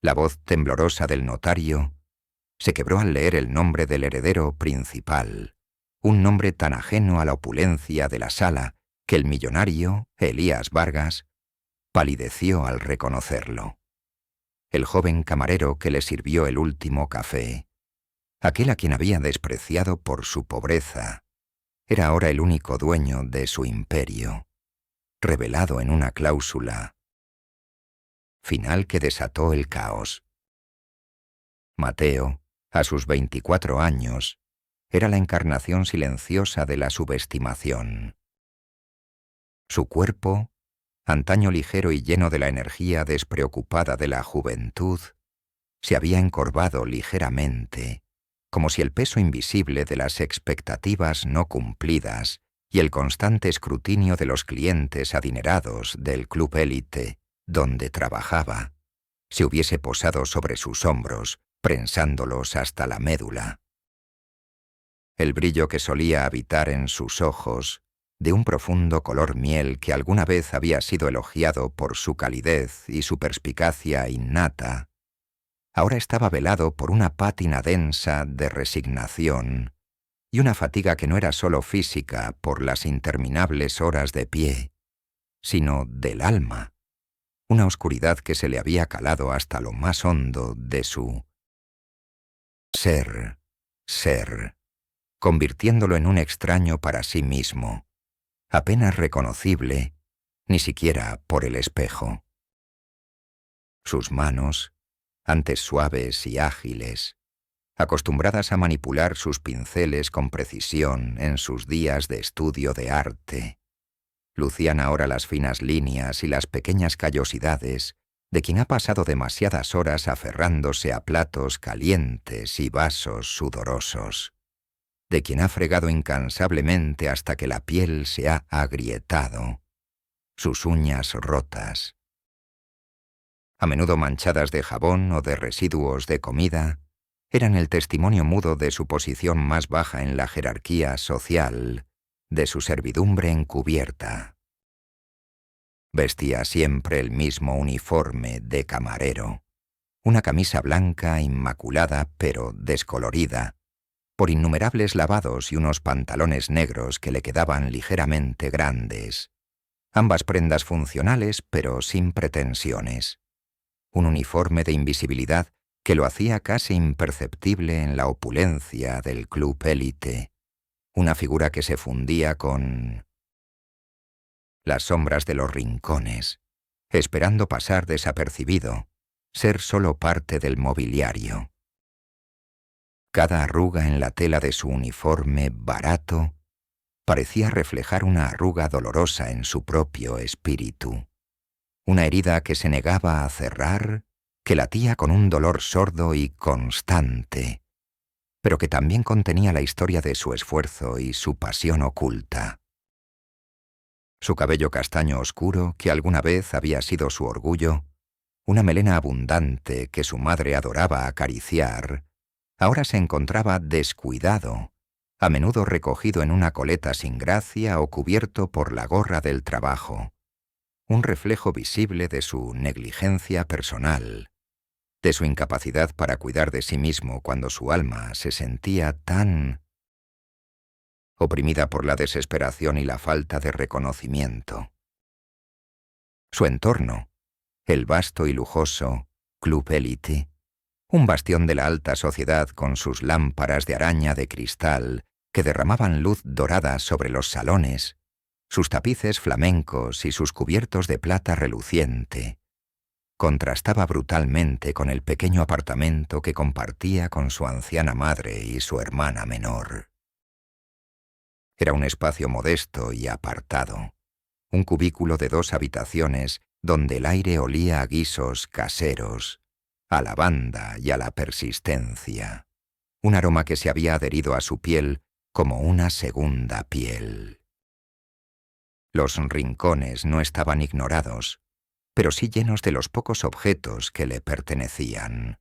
La voz temblorosa del notario se quebró al leer el nombre del heredero principal, un nombre tan ajeno a la opulencia de la sala que el millonario, Elías Vargas, palideció al reconocerlo. El joven camarero que le sirvió el último café, aquel a quien había despreciado por su pobreza, era ahora el único dueño de su imperio, revelado en una cláusula final que desató el caos. Mateo, a sus 24 años, era la encarnación silenciosa de la subestimación. Su cuerpo, antaño ligero y lleno de la energía despreocupada de la juventud, se había encorvado ligeramente, como si el peso invisible de las expectativas no cumplidas y el constante escrutinio de los clientes adinerados del club élite donde trabajaba se hubiese posado sobre sus hombros, prensándolos hasta la médula. El brillo que solía habitar en sus ojos, de un profundo color miel que alguna vez había sido elogiado por su calidez y su perspicacia innata, ahora estaba velado por una pátina densa de resignación y una fatiga que no era sólo física por las interminables horas de pie, sino del alma, una oscuridad que se le había calado hasta lo más hondo de su ser, convirtiéndolo en un extraño para sí mismo, apenas reconocible, ni siquiera por el espejo. Sus manos, antes suaves y ágiles, acostumbradas a manipular sus pinceles con precisión en sus días de estudio de arte, lucían ahora las finas líneas y las pequeñas callosidades de quien ha pasado demasiadas horas aferrándose a platos calientes y vasos sudorosos, de quien ha fregado incansablemente hasta que la piel se ha agrietado, sus uñas rotas, a menudo manchadas de jabón o de residuos de comida, eran el testimonio mudo de su posición más baja en la jerarquía social, de su servidumbre encubierta. Vestía siempre el mismo uniforme de camarero, una camisa blanca inmaculada pero descolorida, por innumerables lavados y unos pantalones negros que le quedaban ligeramente grandes, ambas prendas funcionales pero sin pretensiones. Un uniforme de invisibilidad que lo hacía casi imperceptible en la opulencia del club élite, una figura que se fundía con las sombras de los rincones, esperando pasar desapercibido, ser solo parte del mobiliario. Cada arruga en la tela de su uniforme barato parecía reflejar una arruga dolorosa en su propio espíritu, una herida que se negaba a cerrar, que latía con un dolor sordo y constante, pero que también contenía la historia de su esfuerzo y su pasión oculta. Su cabello castaño oscuro, que alguna vez había sido su orgullo, una melena abundante que su madre adoraba acariciar, ahora se encontraba descuidado, a menudo recogido en una coleta sin gracia o cubierto por la gorra del trabajo, un reflejo visible de su negligencia personal, de su incapacidad para cuidar de sí mismo cuando su alma se sentía tan oprimida por la desesperación y la falta de reconocimiento. Su entorno, el vasto y lujoso club élite, un bastión de la alta sociedad con sus lámparas de araña de cristal que derramaban luz dorada sobre los salones, sus tapices flamencos y sus cubiertos de plata reluciente, contrastaba brutalmente con el pequeño apartamento que compartía con su anciana madre y su hermana menor. Era un espacio modesto y apartado, un cubículo de 2 habitaciones donde el aire olía a guisos caseros, a lavanda y a la persistencia, un aroma que se había adherido a su piel como una segunda piel. Los rincones no estaban ignorados, pero sí llenos de los pocos objetos que le pertenecían.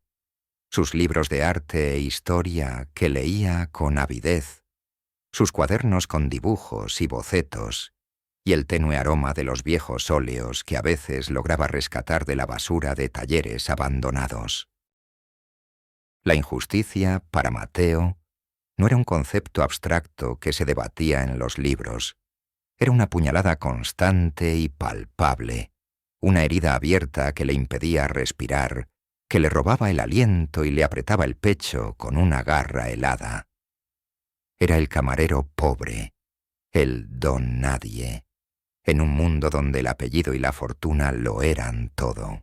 Sus libros de arte e historia que leía con avidez, sus cuadernos con dibujos y bocetos, y el tenue aroma de los viejos óleos que a veces lograba rescatar de la basura de talleres abandonados. La injusticia, para Mateo, no era un concepto abstracto que se debatía en los libros. Era una puñalada constante y palpable, una herida abierta que le impedía respirar, que le robaba el aliento y le apretaba el pecho con una garra helada. Era el camarero pobre, el don nadie, en un mundo donde el apellido y la fortuna lo eran todo.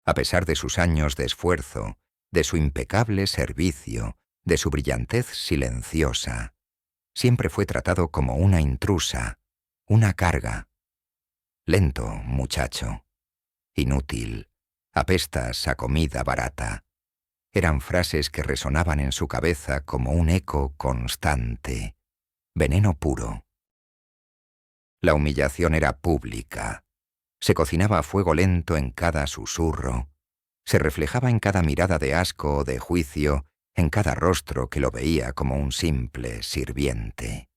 A pesar de sus años de esfuerzo, de su impecable servicio, de su brillantez silenciosa, siempre fue tratado como una intrusa, una carga. Lento, muchacho. Inútil. Apestas a comida barata. Eran frases que resonaban en su cabeza como un eco constante. Veneno puro. La humillación era pública. Se cocinaba a fuego lento en cada susurro. Se reflejaba en cada mirada de asco o de juicio, en cada rostro que lo veía como un simple sirviente.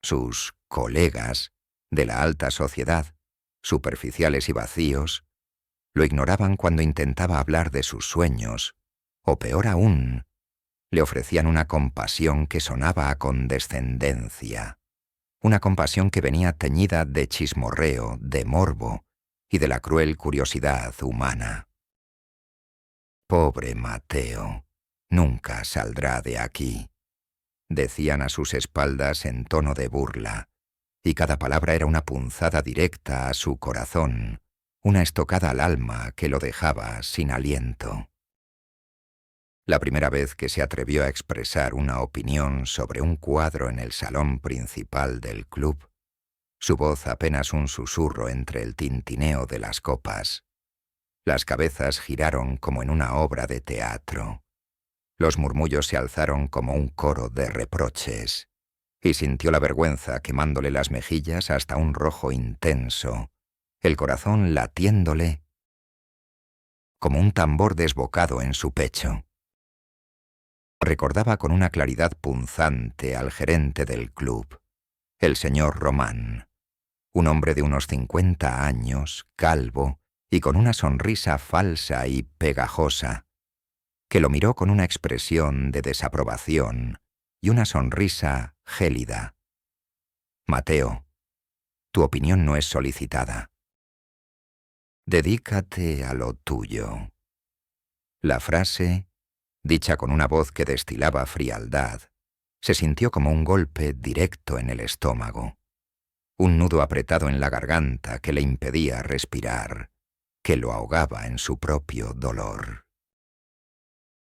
Sus colegas de la alta sociedad, superficiales y vacíos, lo ignoraban cuando intentaba hablar de sus sueños, o peor aún, le ofrecían una compasión que sonaba a condescendencia, una compasión que venía teñida de chismorreo, de morbo y de la cruel curiosidad humana. Pobre Mateo, nunca saldrá de aquí, decían a sus espaldas en tono de burla, y cada palabra era una punzada directa a su corazón, una estocada al alma que lo dejaba sin aliento. La primera vez que se atrevió a expresar una opinión sobre un cuadro en el salón principal del club, su voz apenas un susurro entre el tintineo de las copas. Las cabezas giraron como en una obra de teatro. Los murmullos se alzaron como un coro de reproches, y sintió la vergüenza quemándole las mejillas hasta un rojo intenso, el corazón latiéndole como un tambor desbocado en su pecho. Recordaba con una claridad punzante al gerente del club, el señor Román, un hombre de unos 50 años, calvo y con una sonrisa falsa y pegajosa, que lo miró con una expresión de desaprobación y una sonrisa gélida. Mateo, tu opinión no es solicitada. Dedícate a lo tuyo. La frase, dicha con una voz que destilaba frialdad, se sintió como un golpe directo en el estómago, un nudo apretado en la garganta que le impedía respirar, que lo ahogaba en su propio dolor.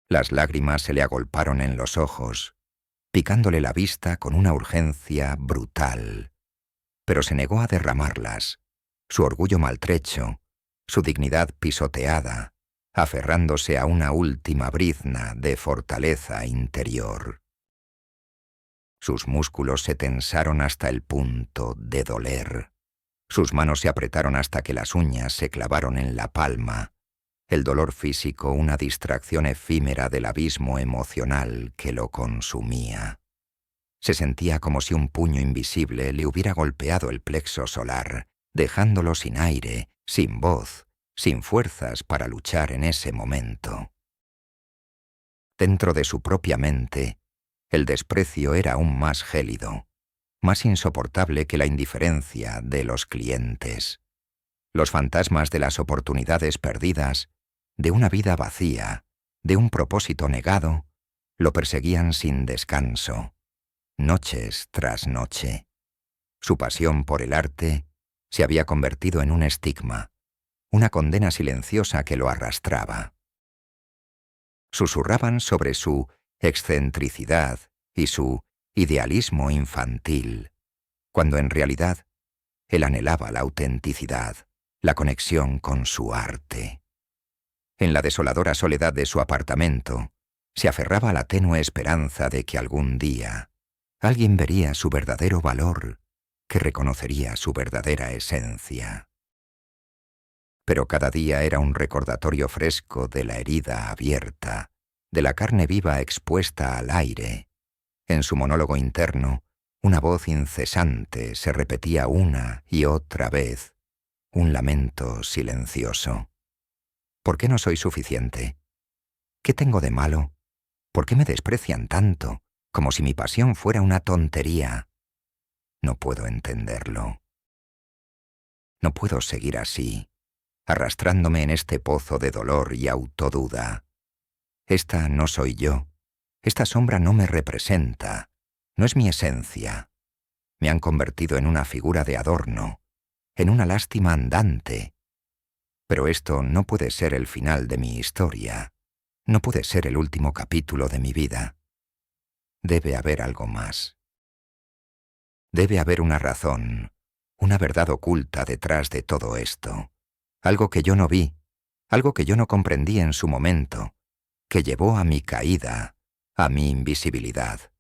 Las lágrimas se le agolparon en los ojos, picándole la vista con una urgencia brutal, pero se negó a derramarlas, su orgullo maltrecho, su dignidad pisoteada, aferrándose a una última brizna de fortaleza interior. Sus músculos se tensaron hasta el punto de doler. Sus manos se apretaron hasta que las uñas se clavaron en la palma, el dolor físico una distracción efímera del abismo emocional que lo consumía. Se sentía como si un puño invisible le hubiera golpeado el plexo solar, dejándolo sin aire, sin voz, sin fuerzas para luchar en ese momento. Dentro de su propia mente, el desprecio era aún más gélido, más insoportable que la indiferencia de los clientes. Los fantasmas de las oportunidades perdidas, de una vida vacía, de un propósito negado, lo perseguían sin descanso, noches tras noche. Su pasión por el arte se había convertido en un estigma, una condena silenciosa que lo arrastraba. Susurraban sobre su excentricidad y su idealismo infantil, cuando en realidad él anhelaba la autenticidad, la conexión con su arte. En la desoladora soledad de su apartamento, se aferraba a la tenue esperanza de que algún día alguien vería su verdadero valor, que reconocería su verdadera esencia. Pero cada día era un recordatorio fresco de la herida abierta, de la carne viva expuesta al aire. En su monólogo interno, Una voz incesante se repetía una y otra vez, un lamento silencioso. ¿Por qué no soy suficiente? ¿Qué tengo de malo? ¿Por qué me desprecian tanto, como si mi pasión fuera una tontería? No puedo entenderlo. No puedo seguir así, arrastrándome en este pozo de dolor y autoduda. Esta no soy yo. Esta sombra no me representa. No es mi esencia. Me han convertido en una figura de adorno, en una lástima andante. Pero esto no puede ser el final de mi historia. No puede ser el último capítulo de mi vida. Debe haber algo más. Debe haber una razón, una verdad oculta detrás de todo esto. Algo que yo no vi, algo que yo no comprendí en su momento, que llevó a mi caída, a mi invisibilidad.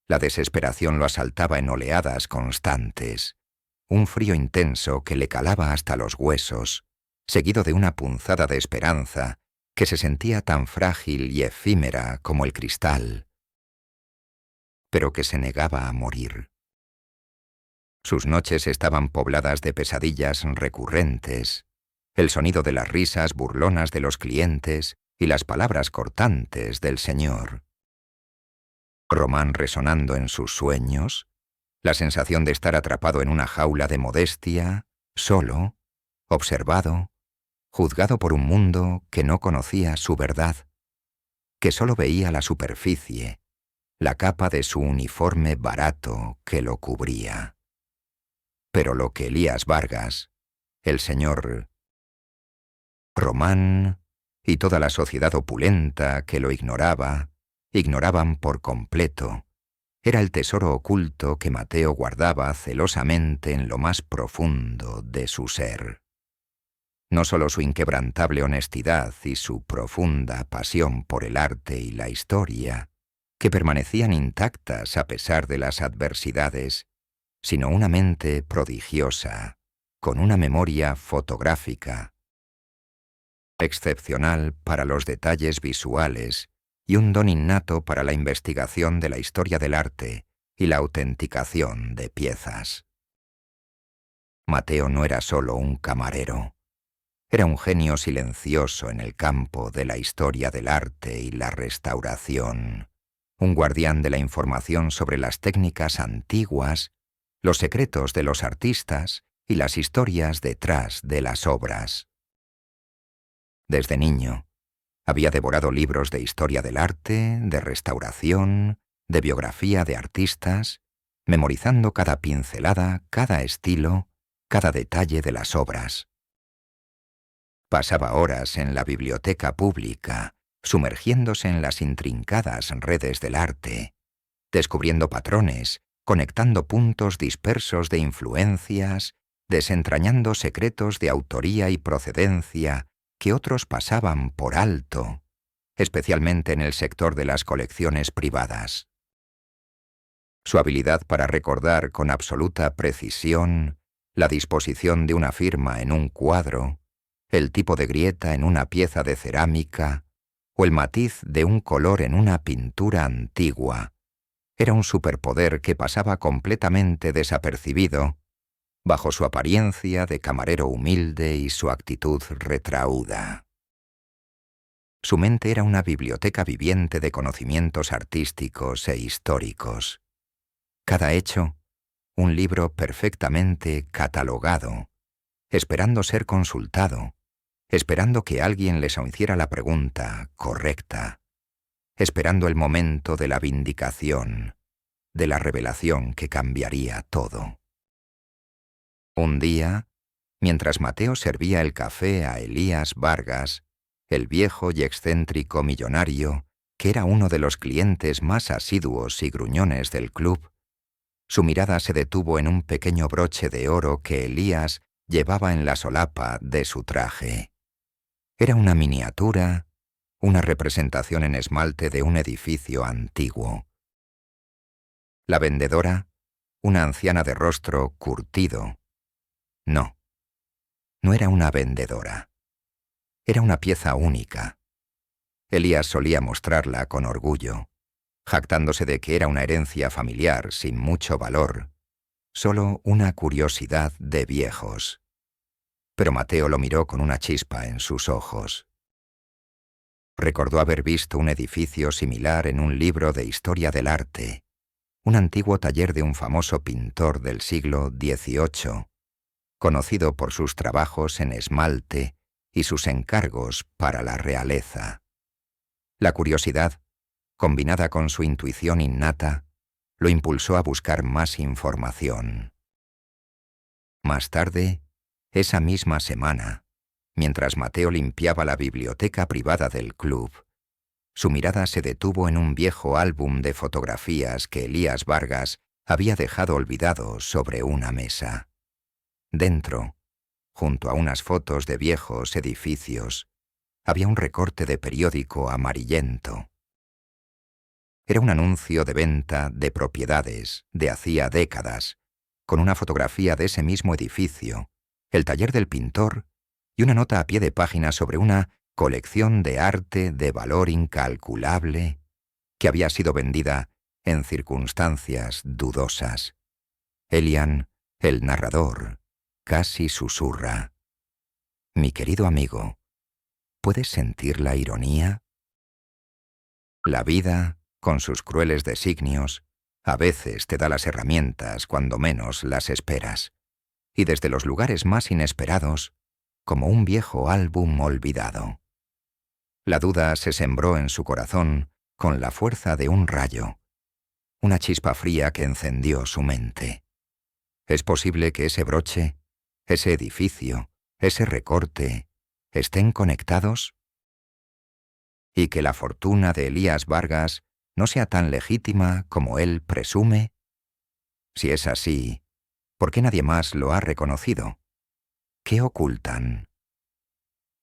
La desesperación lo asaltaba en oleadas constantes, un frío intenso que le calaba hasta los huesos, seguido de una punzada de esperanza que se sentía tan frágil y efímera como el cristal, pero que se negaba a morir. Sus noches estaban pobladas de pesadillas recurrentes, el sonido de las risas burlonas de los clientes y las palabras cortantes del señor. Román resonando en sus sueños, la sensación de estar atrapado en una jaula de modestia, solo, observado, juzgado por un mundo que no conocía su verdad, que solo veía la superficie, la capa de su uniforme barato que lo cubría. Pero lo que Elías Vargas, el señor Román y toda la sociedad opulenta que lo ignoraban por completo, era el tesoro oculto que Mateo guardaba celosamente en lo más profundo de su ser. No solo su inquebrantable honestidad y su profunda pasión por el arte y la historia, que permanecían intactas a pesar de las adversidades, sino una mente prodigiosa, con una memoria fotográfica, excepcional para los detalles visuales y un don innato para la investigación de la historia del arte y la autenticación de piezas. Mateo no era solo un camarero. Era un genio silencioso en el campo de la historia del arte y la restauración, un guardián de la información sobre las técnicas antiguas, los secretos de los artistas y las historias detrás de las obras. Desde niño, había devorado libros de historia del arte, de restauración, de biografía de artistas, memorizando cada pincelada, cada estilo, cada detalle de las obras. Pasaba horas en la biblioteca pública, sumergiéndose en las intrincadas redes del arte, descubriendo patrones, conectando puntos dispersos de influencias, desentrañando secretos de autoría y procedencia que otros pasaban por alto, especialmente en el sector de las colecciones privadas. Su habilidad para recordar con absoluta precisión la disposición de una firma en un cuadro, el tipo de grieta en una pieza de cerámica o el matiz de un color en una pintura antigua, era un superpoder que pasaba completamente desapercibido bajo su apariencia de camarero humilde y su actitud retraúda. Su mente era una biblioteca viviente de conocimientos artísticos e históricos. Cada hecho, un libro perfectamente catalogado, esperando ser consultado, esperando que alguien les hiciera la pregunta correcta, esperando el momento de la vindicación, de la revelación que cambiaría todo. Un día, mientras Mateo servía el café a Elías Vargas, el viejo y excéntrico millonario, que era uno de los clientes más asiduos y gruñones del club, su mirada se detuvo en un pequeño broche de oro que Elías llevaba en la solapa de su traje. Era una miniatura, una representación en esmalte de un edificio antiguo. La vendedora, una anciana de rostro curtido. No era una vendedora. Era una pieza única. Elías solía mostrarla con orgullo. jactándose de que era una herencia familiar sin mucho valor, solo una curiosidad de viejos. Pero Mateo lo miró con una chispa en sus ojos. Recordó haber visto un edificio similar en un libro de historia del arte, un antiguo taller de un famoso pintor del siglo XVIII, conocido por sus trabajos en esmalte y sus encargos para la realeza. La curiosidad, combinada con su intuición innata, lo impulsó a buscar más información. Más tarde, esa misma semana, mientras Mateo limpiaba la biblioteca privada del club, su mirada se detuvo en un viejo álbum de fotografías que Elías Vargas había dejado olvidado sobre una mesa. Dentro, junto a unas fotos de viejos edificios, había un recorte de periódico amarillento. Era un anuncio de venta de propiedades de hacía décadas, con una fotografía de ese mismo edificio, el taller del pintor y una nota a pie de página sobre una colección de arte de valor incalculable que había sido vendida en circunstancias dudosas. Elian, el narrador, casi susurra: «Mi querido amigo, ¿puedes sentir la ironía? La vida, con sus crueles designios, a veces te da las herramientas cuando menos las esperas, y desde los lugares más inesperados, como un viejo álbum olvidado». La duda se sembró en su corazón con la fuerza de un rayo, una chispa fría que encendió su mente. ¿Es posible que ese broche, ese edificio, ese recorte, estén conectados? ¿Y que la fortuna de Elías Vargas no sea tan legítima como él presume? Si es así, ¿por qué nadie más lo ha reconocido? ¿Qué ocultan?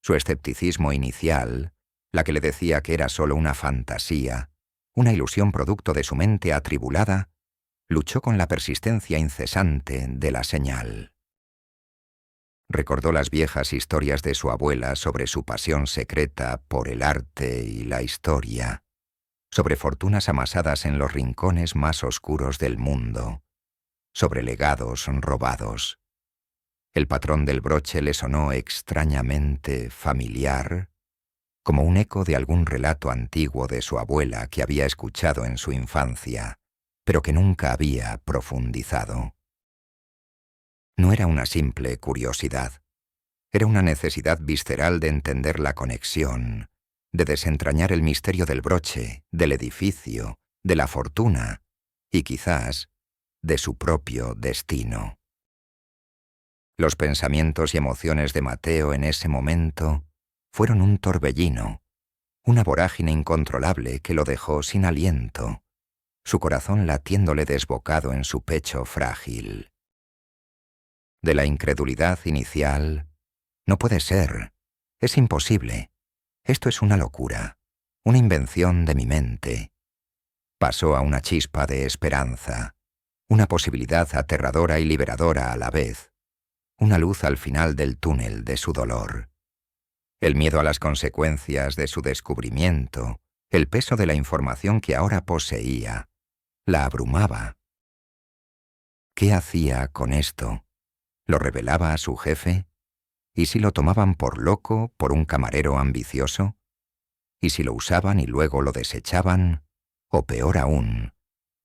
Su escepticismo inicial, la que le decía que era solo una fantasía, una ilusión producto de su mente atribulada, luchó con la persistencia incesante de la señal. Recordó las viejas historias de su abuela sobre su pasión secreta por el arte y la historia, sobre fortunas amasadas en los rincones más oscuros del mundo, sobre legados robados. El patrón del broche le sonó extrañamente familiar, como un eco de algún relato antiguo de su abuela que había escuchado en su infancia, pero que nunca había profundizado. No era una simple curiosidad, era una necesidad visceral de entender la conexión, de desentrañar el misterio del broche, del edificio, de la fortuna y quizás de su propio destino. Los pensamientos y emociones de Mateo en ese momento fueron un torbellino, una vorágine incontrolable que lo dejó sin aliento, su corazón latiéndole desbocado en su pecho frágil. De la incredulidad inicial: «No puede ser, es imposible, esto es una locura, una invención de mi mente», pasó a una chispa de esperanza, una posibilidad aterradora y liberadora a la vez, una luz al final del túnel de su dolor. El miedo a las consecuencias de su descubrimiento, el peso de la información que ahora poseía, la abrumaba. ¿Qué hacía con esto? ¿Lo revelaba a su jefe? ¿Y si lo tomaban por loco, por un camarero ambicioso? ¿Y si lo usaban y luego lo desechaban? O peor aún,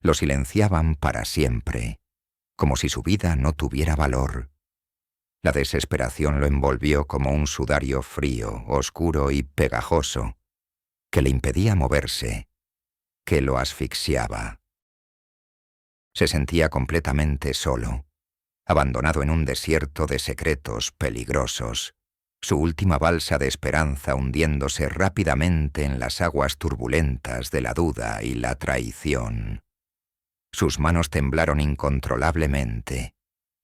lo silenciaban para siempre, como si su vida no tuviera valor. La desesperación lo envolvió como un sudario frío, oscuro y pegajoso, que le impedía moverse, que lo asfixiaba. Se sentía completamente solo, abandonado en un desierto de secretos peligrosos, su última balsa de esperanza hundiéndose rápidamente en las aguas turbulentas de la duda y la traición. Sus manos temblaron incontrolablemente,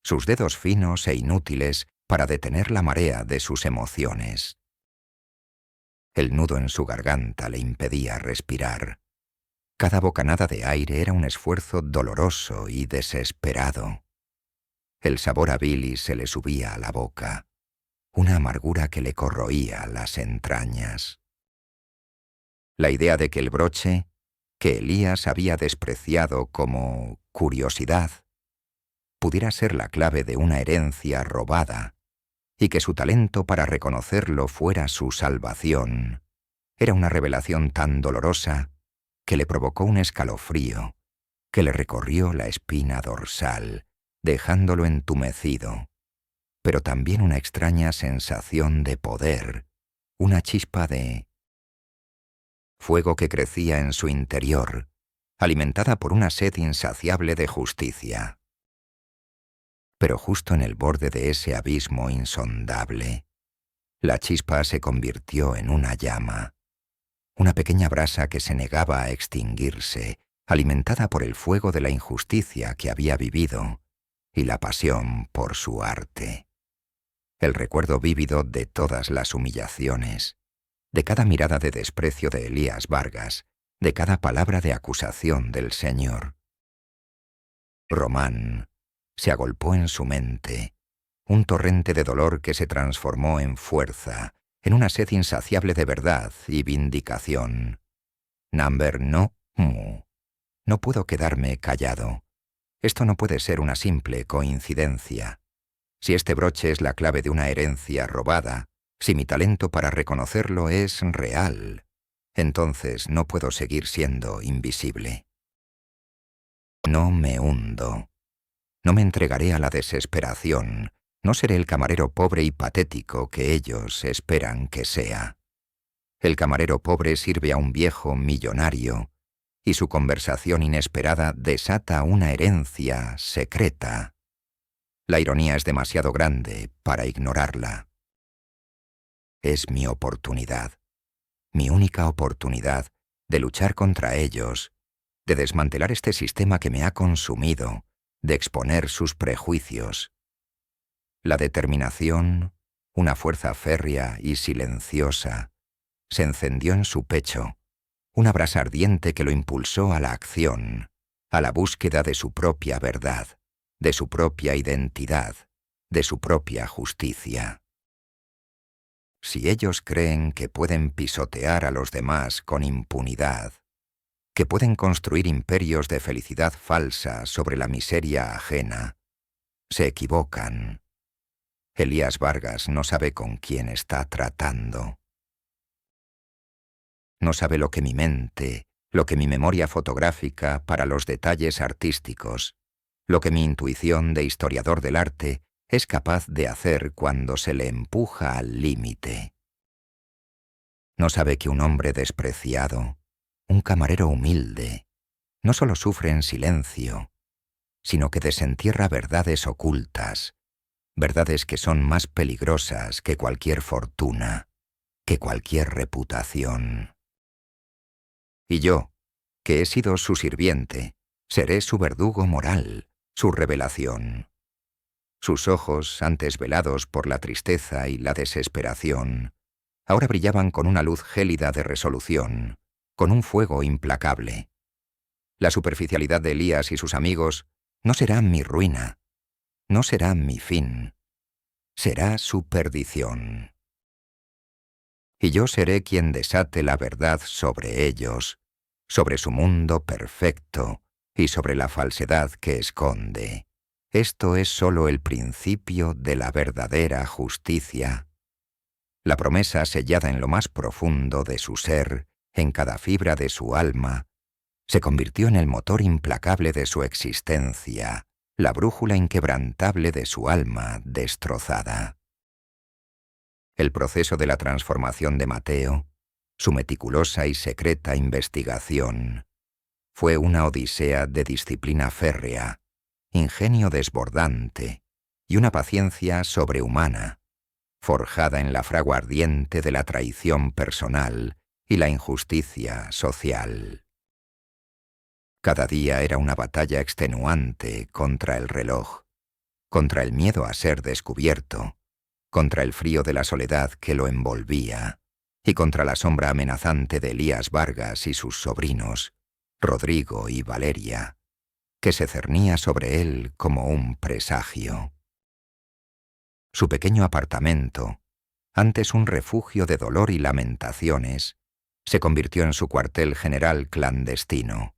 sus dedos finos e inútiles para detener la marea de sus emociones. El nudo en su garganta le impedía respirar. Cada bocanada de aire era un esfuerzo doloroso y desesperado. El sabor a bilis se le subía a la boca, una amargura que le corroía las entrañas. La idea de que el broche, que Elías había despreciado como curiosidad, pudiera ser la clave de una herencia robada, y que su talento para reconocerlo fuera su salvación, era una revelación tan dolorosa que le provocó un escalofrío, que le recorrió la espina dorsal, dejándolo entumecido, pero también una extraña sensación de poder, una chispa de fuego que crecía en su interior, alimentada por una sed insaciable de justicia. Pero justo en el borde de ese abismo insondable, la chispa se convirtió en una llama, una pequeña brasa que se negaba a extinguirse, alimentada por el fuego de la injusticia que había vivido y la pasión por su arte. El recuerdo vívido de todas las humillaciones, de cada mirada de desprecio de Elías Vargas, de cada palabra de acusación del Señor. Román se agolpó en su mente, un torrente de dolor que se transformó en fuerza, en una sed insaciable de verdad y vindicación. Number no, mu. No puedo quedarme callado. Esto no puede ser una simple coincidencia. Si este broche es la clave de una herencia robada, si mi talento para reconocerlo es real, entonces no puedo seguir siendo invisible. No me hundo. No me entregaré a la desesperación. No seré el camarero pobre y patético que ellos esperan que sea. El camarero pobre sirve a un viejo millonario y su conversación inesperada desata una herencia secreta. La ironía es demasiado grande para ignorarla. Es mi oportunidad, mi única oportunidad de luchar contra ellos, de desmantelar este sistema que me ha consumido, de exponer sus prejuicios. La determinación, una fuerza férrea y silenciosa, se encendió en su pecho, una brasa ardiente que lo impulsó a la acción, a la búsqueda de su propia verdad, de su propia identidad, de su propia justicia. Si ellos creen que pueden pisotear a los demás con impunidad, que pueden construir imperios de felicidad falsa sobre la miseria ajena, se equivocan. Elías Vargas no sabe con quién está tratando. No sabe lo que mi mente, lo que mi memoria fotográfica para los detalles artísticos, lo que mi intuición de historiador del arte es capaz de hacer cuando se le empuja al límite. No sabe que un hombre despreciado, un camarero humilde, no solo sufre en silencio, sino que desentierra verdades ocultas, verdades que son más peligrosas que cualquier fortuna, que cualquier reputación. Y yo, que he sido su sirviente, seré su verdugo moral, su revelación. Sus ojos, antes velados por la tristeza y la desesperación, ahora brillaban con una luz gélida de resolución, con un fuego implacable. La superficialidad de Elías y sus amigos no será mi ruina, no será mi fin, será su perdición. Y yo seré quien desate la verdad sobre ellos, sobre su mundo perfecto y sobre la falsedad que esconde. Esto es solo el principio de la verdadera justicia. La promesa sellada en lo más profundo de su ser, en cada fibra de su alma, se convirtió en el motor implacable de su existencia, la brújula inquebrantable de su alma destrozada. El proceso de la transformación de Mateo, su meticulosa y secreta investigación, fue una odisea de disciplina férrea, ingenio desbordante y una paciencia sobrehumana, forjada en la fragua ardiente de la traición personal y la injusticia social. Cada día era una batalla extenuante contra el reloj, contra el miedo a ser descubierto, contra el frío de la soledad que lo envolvía y contra la sombra amenazante de Elías Vargas y sus sobrinos, Rodrigo y Valeria, que se cernía sobre él como un presagio. Su pequeño apartamento, antes un refugio de dolor y lamentaciones, se convirtió en su cuartel general clandestino,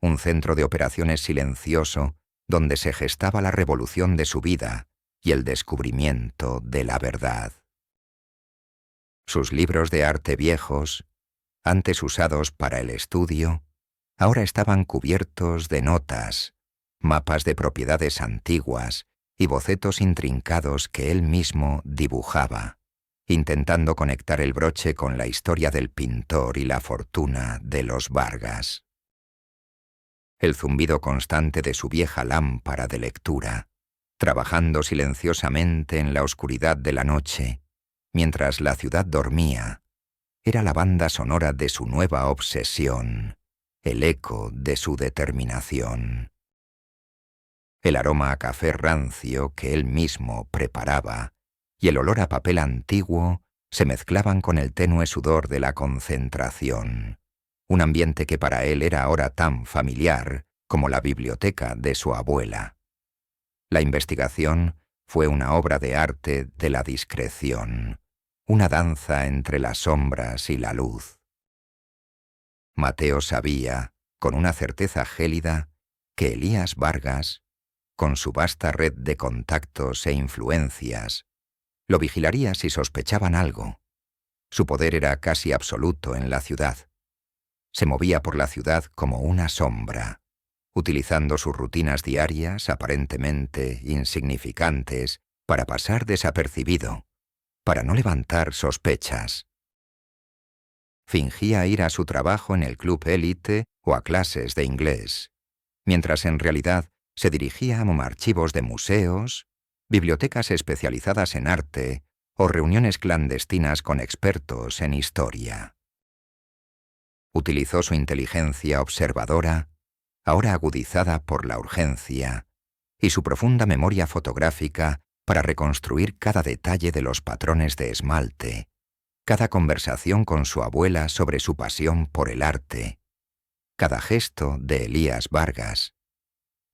un centro de operaciones silencioso donde se gestaba la revolución de su vida y el descubrimiento de la verdad. Sus libros de arte viejos, antes usados para el estudio, ahora estaban cubiertos de notas, mapas de propiedades antiguas y bocetos intrincados que él mismo dibujaba, intentando conectar el broche con la historia del pintor y la fortuna de los Vargas. El zumbido constante de su vieja lámpara de lectura, trabajando silenciosamente en la oscuridad de la noche, mientras la ciudad dormía, era la banda sonora de su nueva obsesión, el eco de su determinación. El aroma a café rancio que él mismo preparaba y el olor a papel antiguo se mezclaban con el tenue sudor de la concentración, un ambiente que para él era ahora tan familiar como la biblioteca de su abuela. La investigación fue una obra de arte de la discreción, una danza entre las sombras y la luz. Mateo sabía, con una certeza gélida, que Elías Vargas, con su vasta red de contactos e influencias, lo vigilaría si sospechaban algo. Su poder era casi absoluto en la ciudad. Se movía por la ciudad como una sombra, utilizando sus rutinas diarias aparentemente insignificantes para pasar desapercibido, para no levantar sospechas. Fingía ir a su trabajo en el club élite o a clases de inglés, mientras en realidad se dirigía a archivos de museos, bibliotecas especializadas en arte o reuniones clandestinas con expertos en historia. Utilizó su inteligencia observadora, ahora agudizada por la urgencia, y su profunda memoria fotográfica para reconstruir cada detalle de los patrones de esmalte, cada conversación con su abuela sobre su pasión por el arte, cada gesto de Elías Vargas,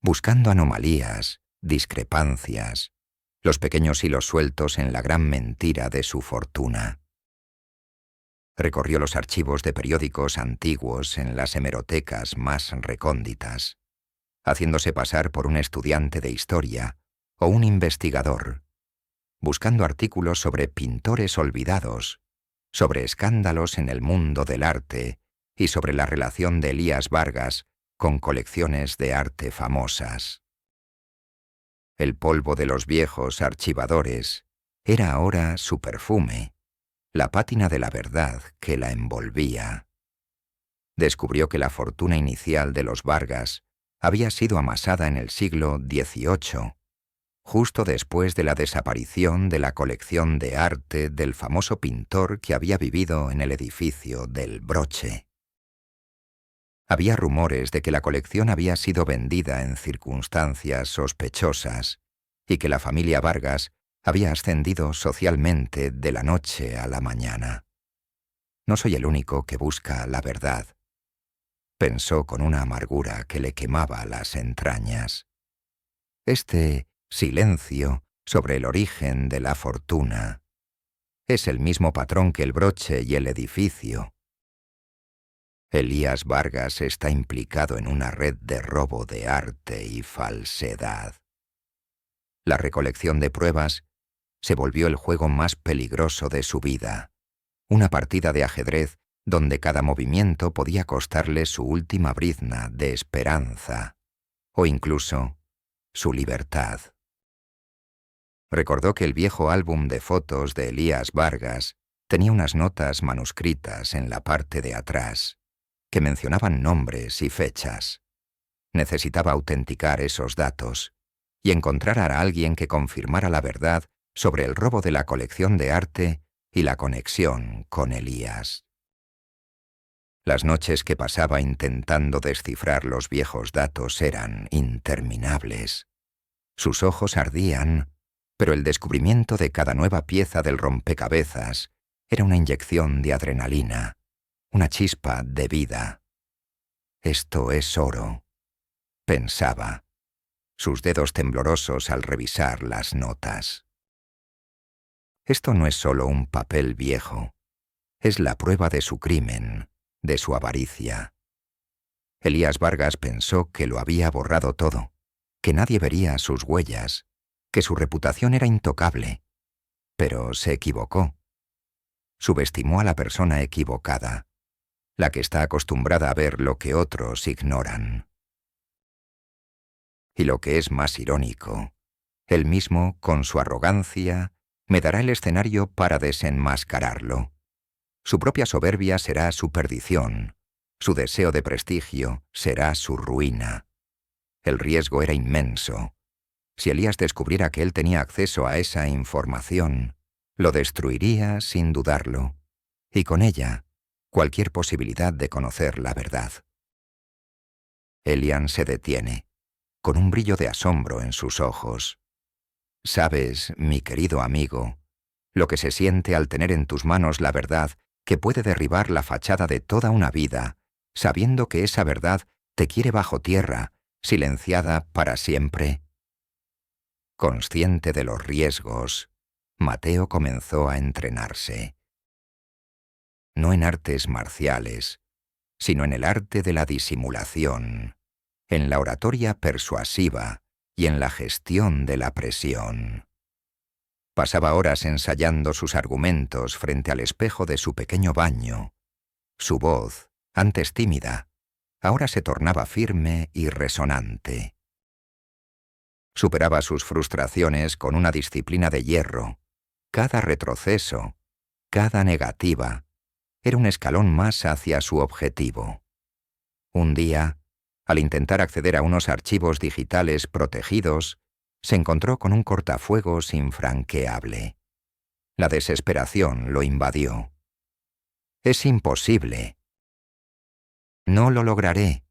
buscando anomalías, discrepancias, los pequeños hilos sueltos en la gran mentira de su fortuna. Recorrió los archivos de periódicos antiguos en las hemerotecas más recónditas, haciéndose pasar por un estudiante de historia o un investigador, buscando artículos sobre pintores olvidados, sobre escándalos en el mundo del arte y sobre la relación de Elías Vargas con colecciones de arte famosas. El polvo de los viejos archivadores era ahora su perfume, la pátina de la verdad que la envolvía. Descubrió que la fortuna inicial de los Vargas había sido amasada en el siglo XVIII, justo después de la desaparición de la colección de arte del famoso pintor que había vivido en el edificio del Broche. Había rumores de que la colección había sido vendida en circunstancias sospechosas y que la familia Vargas había ascendido socialmente de la noche a la mañana. No soy el único que busca la verdad, pensó con una amargura que le quemaba las entrañas. Este silencio sobre el origen de la fortuna es el mismo patrón que el broche y el edificio. Elías Vargas está implicado en una red de robo de arte y falsedad. La recolección de pruebas se volvió el juego más peligroso de su vida, una partida de ajedrez donde cada movimiento podía costarle su última brizna de esperanza, o incluso su libertad. Recordó que el viejo álbum de fotos de Elías Vargas tenía unas notas manuscritas en la parte de atrás, que mencionaban nombres y fechas. Necesitaba autenticar esos datos y encontrar a alguien que confirmara la verdad sobre el robo de la colección de arte y la conexión con Elías. Las noches que pasaba intentando descifrar los viejos datos eran interminables. Sus ojos ardían, pero el descubrimiento de cada nueva pieza del rompecabezas era una inyección de adrenalina, una chispa de vida. Esto es oro, pensaba, sus dedos temblorosos al revisar las notas. Esto no es solo un papel viejo, es la prueba de su crimen, de su avaricia. Elías Vargas pensó que lo había borrado todo, que nadie vería sus huellas, que su reputación era intocable, pero se equivocó. Subestimó a la persona equivocada, la que está acostumbrada a ver lo que otros ignoran. Y lo que es más irónico, él mismo, con su arrogancia, me dará el escenario para desenmascararlo. Su propia soberbia será su perdición, su deseo de prestigio será su ruina. El riesgo era inmenso. Si Elías descubriera que él tenía acceso a esa información, lo destruiría sin dudarlo, y con ella, cualquier posibilidad de conocer la verdad. Elian se detiene, con un brillo de asombro en sus ojos. «Sabes, mi querido amigo, lo que se siente al tener en tus manos la verdad que puede derribar la fachada de toda una vida, sabiendo que esa verdad te quiere bajo tierra, silenciada para siempre». Consciente de los riesgos, Mateo comenzó a entrenarse. No en artes marciales, sino en el arte de la disimulación, en la oratoria persuasiva y en la gestión de la presión. Pasaba horas ensayando sus argumentos frente al espejo de su pequeño baño. Su voz, antes tímida, ahora se tornaba firme y resonante. Superaba sus frustraciones con una disciplina de hierro. Cada retroceso, cada negativa, era un escalón más hacia su objetivo. Un día, al intentar acceder a unos archivos digitales protegidos, se encontró con un cortafuegos infranqueable. La desesperación lo invadió. «Es imposible. No lo lograré»,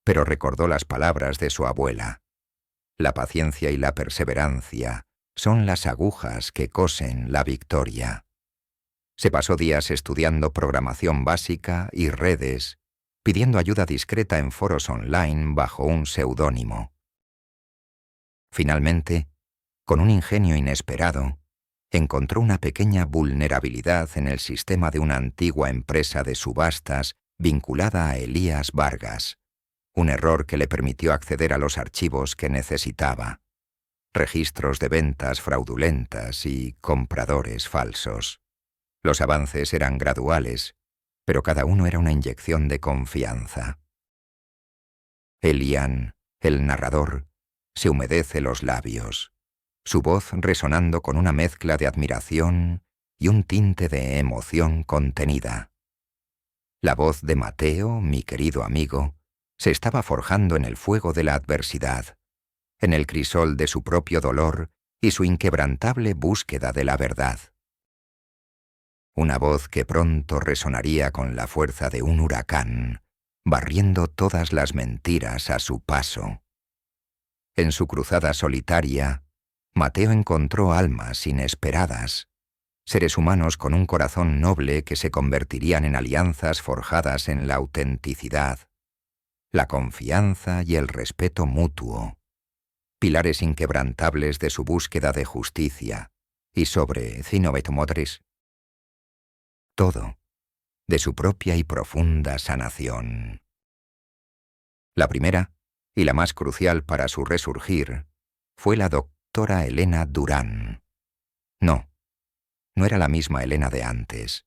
pero recordó las palabras de su abuela. La paciencia y la perseverancia son las agujas que cosen la victoria. Se pasó días estudiando programación básica y redes, pidiendo ayuda discreta en foros online bajo un seudónimo. Finalmente, con un ingenio inesperado, encontró una pequeña vulnerabilidad en el sistema de una antigua empresa de subastas vinculada a Elías Vargas, un error que le permitió acceder a los archivos que necesitaba, registros de ventas fraudulentas y compradores falsos. Los avances eran graduales, pero cada uno era una inyección de confianza. Elian, el narrador, se humedece los labios, su voz resonando con una mezcla de admiración y un tinte de emoción contenida. La voz de Mateo, mi querido amigo, se estaba forjando en el fuego de la adversidad, en el crisol de su propio dolor y su inquebrantable búsqueda de la verdad. Una voz que pronto resonaría con la fuerza de un huracán, barriendo todas las mentiras a su paso. En su cruzada solitaria, Mateo encontró almas inesperadas, seres humanos con un corazón noble que se convertirían en alianzas forjadas en la autenticidad, la confianza y el respeto mutuo, pilares inquebrantables de su búsqueda de justicia, y sobre Cinobetomotris, todo, de su propia y profunda sanación. La primera, y la más crucial para su resurgir, fue la doctora Elena Durán. No era la misma Elena de antes.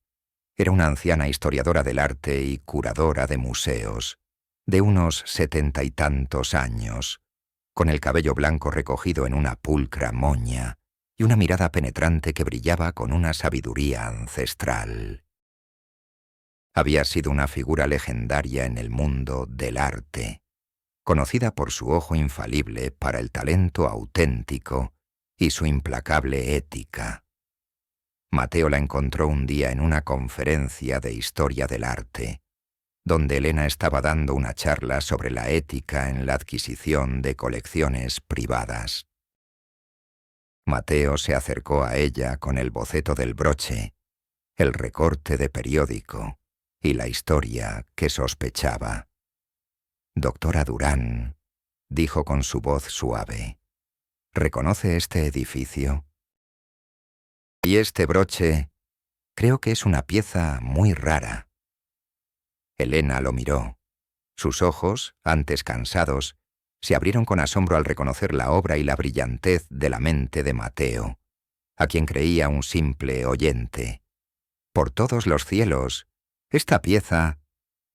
Era una anciana historiadora del arte y curadora de museos, de unos 70 y tantos años, con el cabello blanco recogido en una pulcra moña y una mirada penetrante que brillaba con una sabiduría ancestral. Había sido una figura legendaria en el mundo del arte, conocida por su ojo infalible para el talento auténtico y su implacable ética. Mateo la encontró un día en una conferencia de historia del arte, donde Elena estaba dando una charla sobre la ética en la adquisición de colecciones privadas. Mateo se acercó a ella con el boceto del broche, el recorte de periódico y la historia que sospechaba. «Doctora Durán», dijo con su voz suave, «¿reconoce este edificio? Y este broche, creo que es una pieza muy rara». Elena lo miró. Sus ojos, antes cansados, se abrieron con asombro al reconocer la obra y la brillantez de la mente de Mateo, a quien creía un simple oyente. Por todos los cielos, esta pieza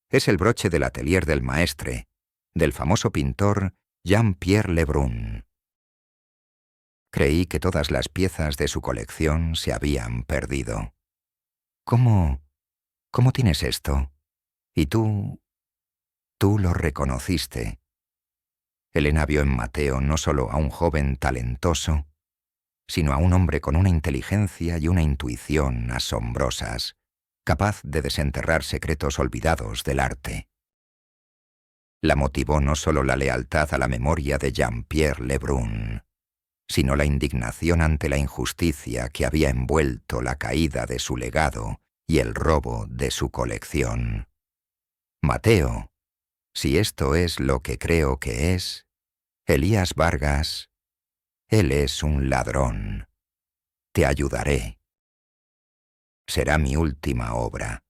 es el broche del atelier del maestre, del famoso pintor Jean-Pierre Lebrun. Creí que todas las piezas de su colección se habían perdido. ¿Cómo tienes esto? Y tú lo reconociste. Elena vio en Mateo no solo a un joven talentoso, sino a un hombre con una inteligencia y una intuición asombrosas, capaz de desenterrar secretos olvidados del arte. La motivó no solo la lealtad a la memoria de Jean-Pierre Lebrun, sino la indignación ante la injusticia que había envuelto la caída de su legado y el robo de su colección. Mateo, si esto es lo que creo que es, Elías Vargas, él es un ladrón. Te ayudaré. Será mi última obra,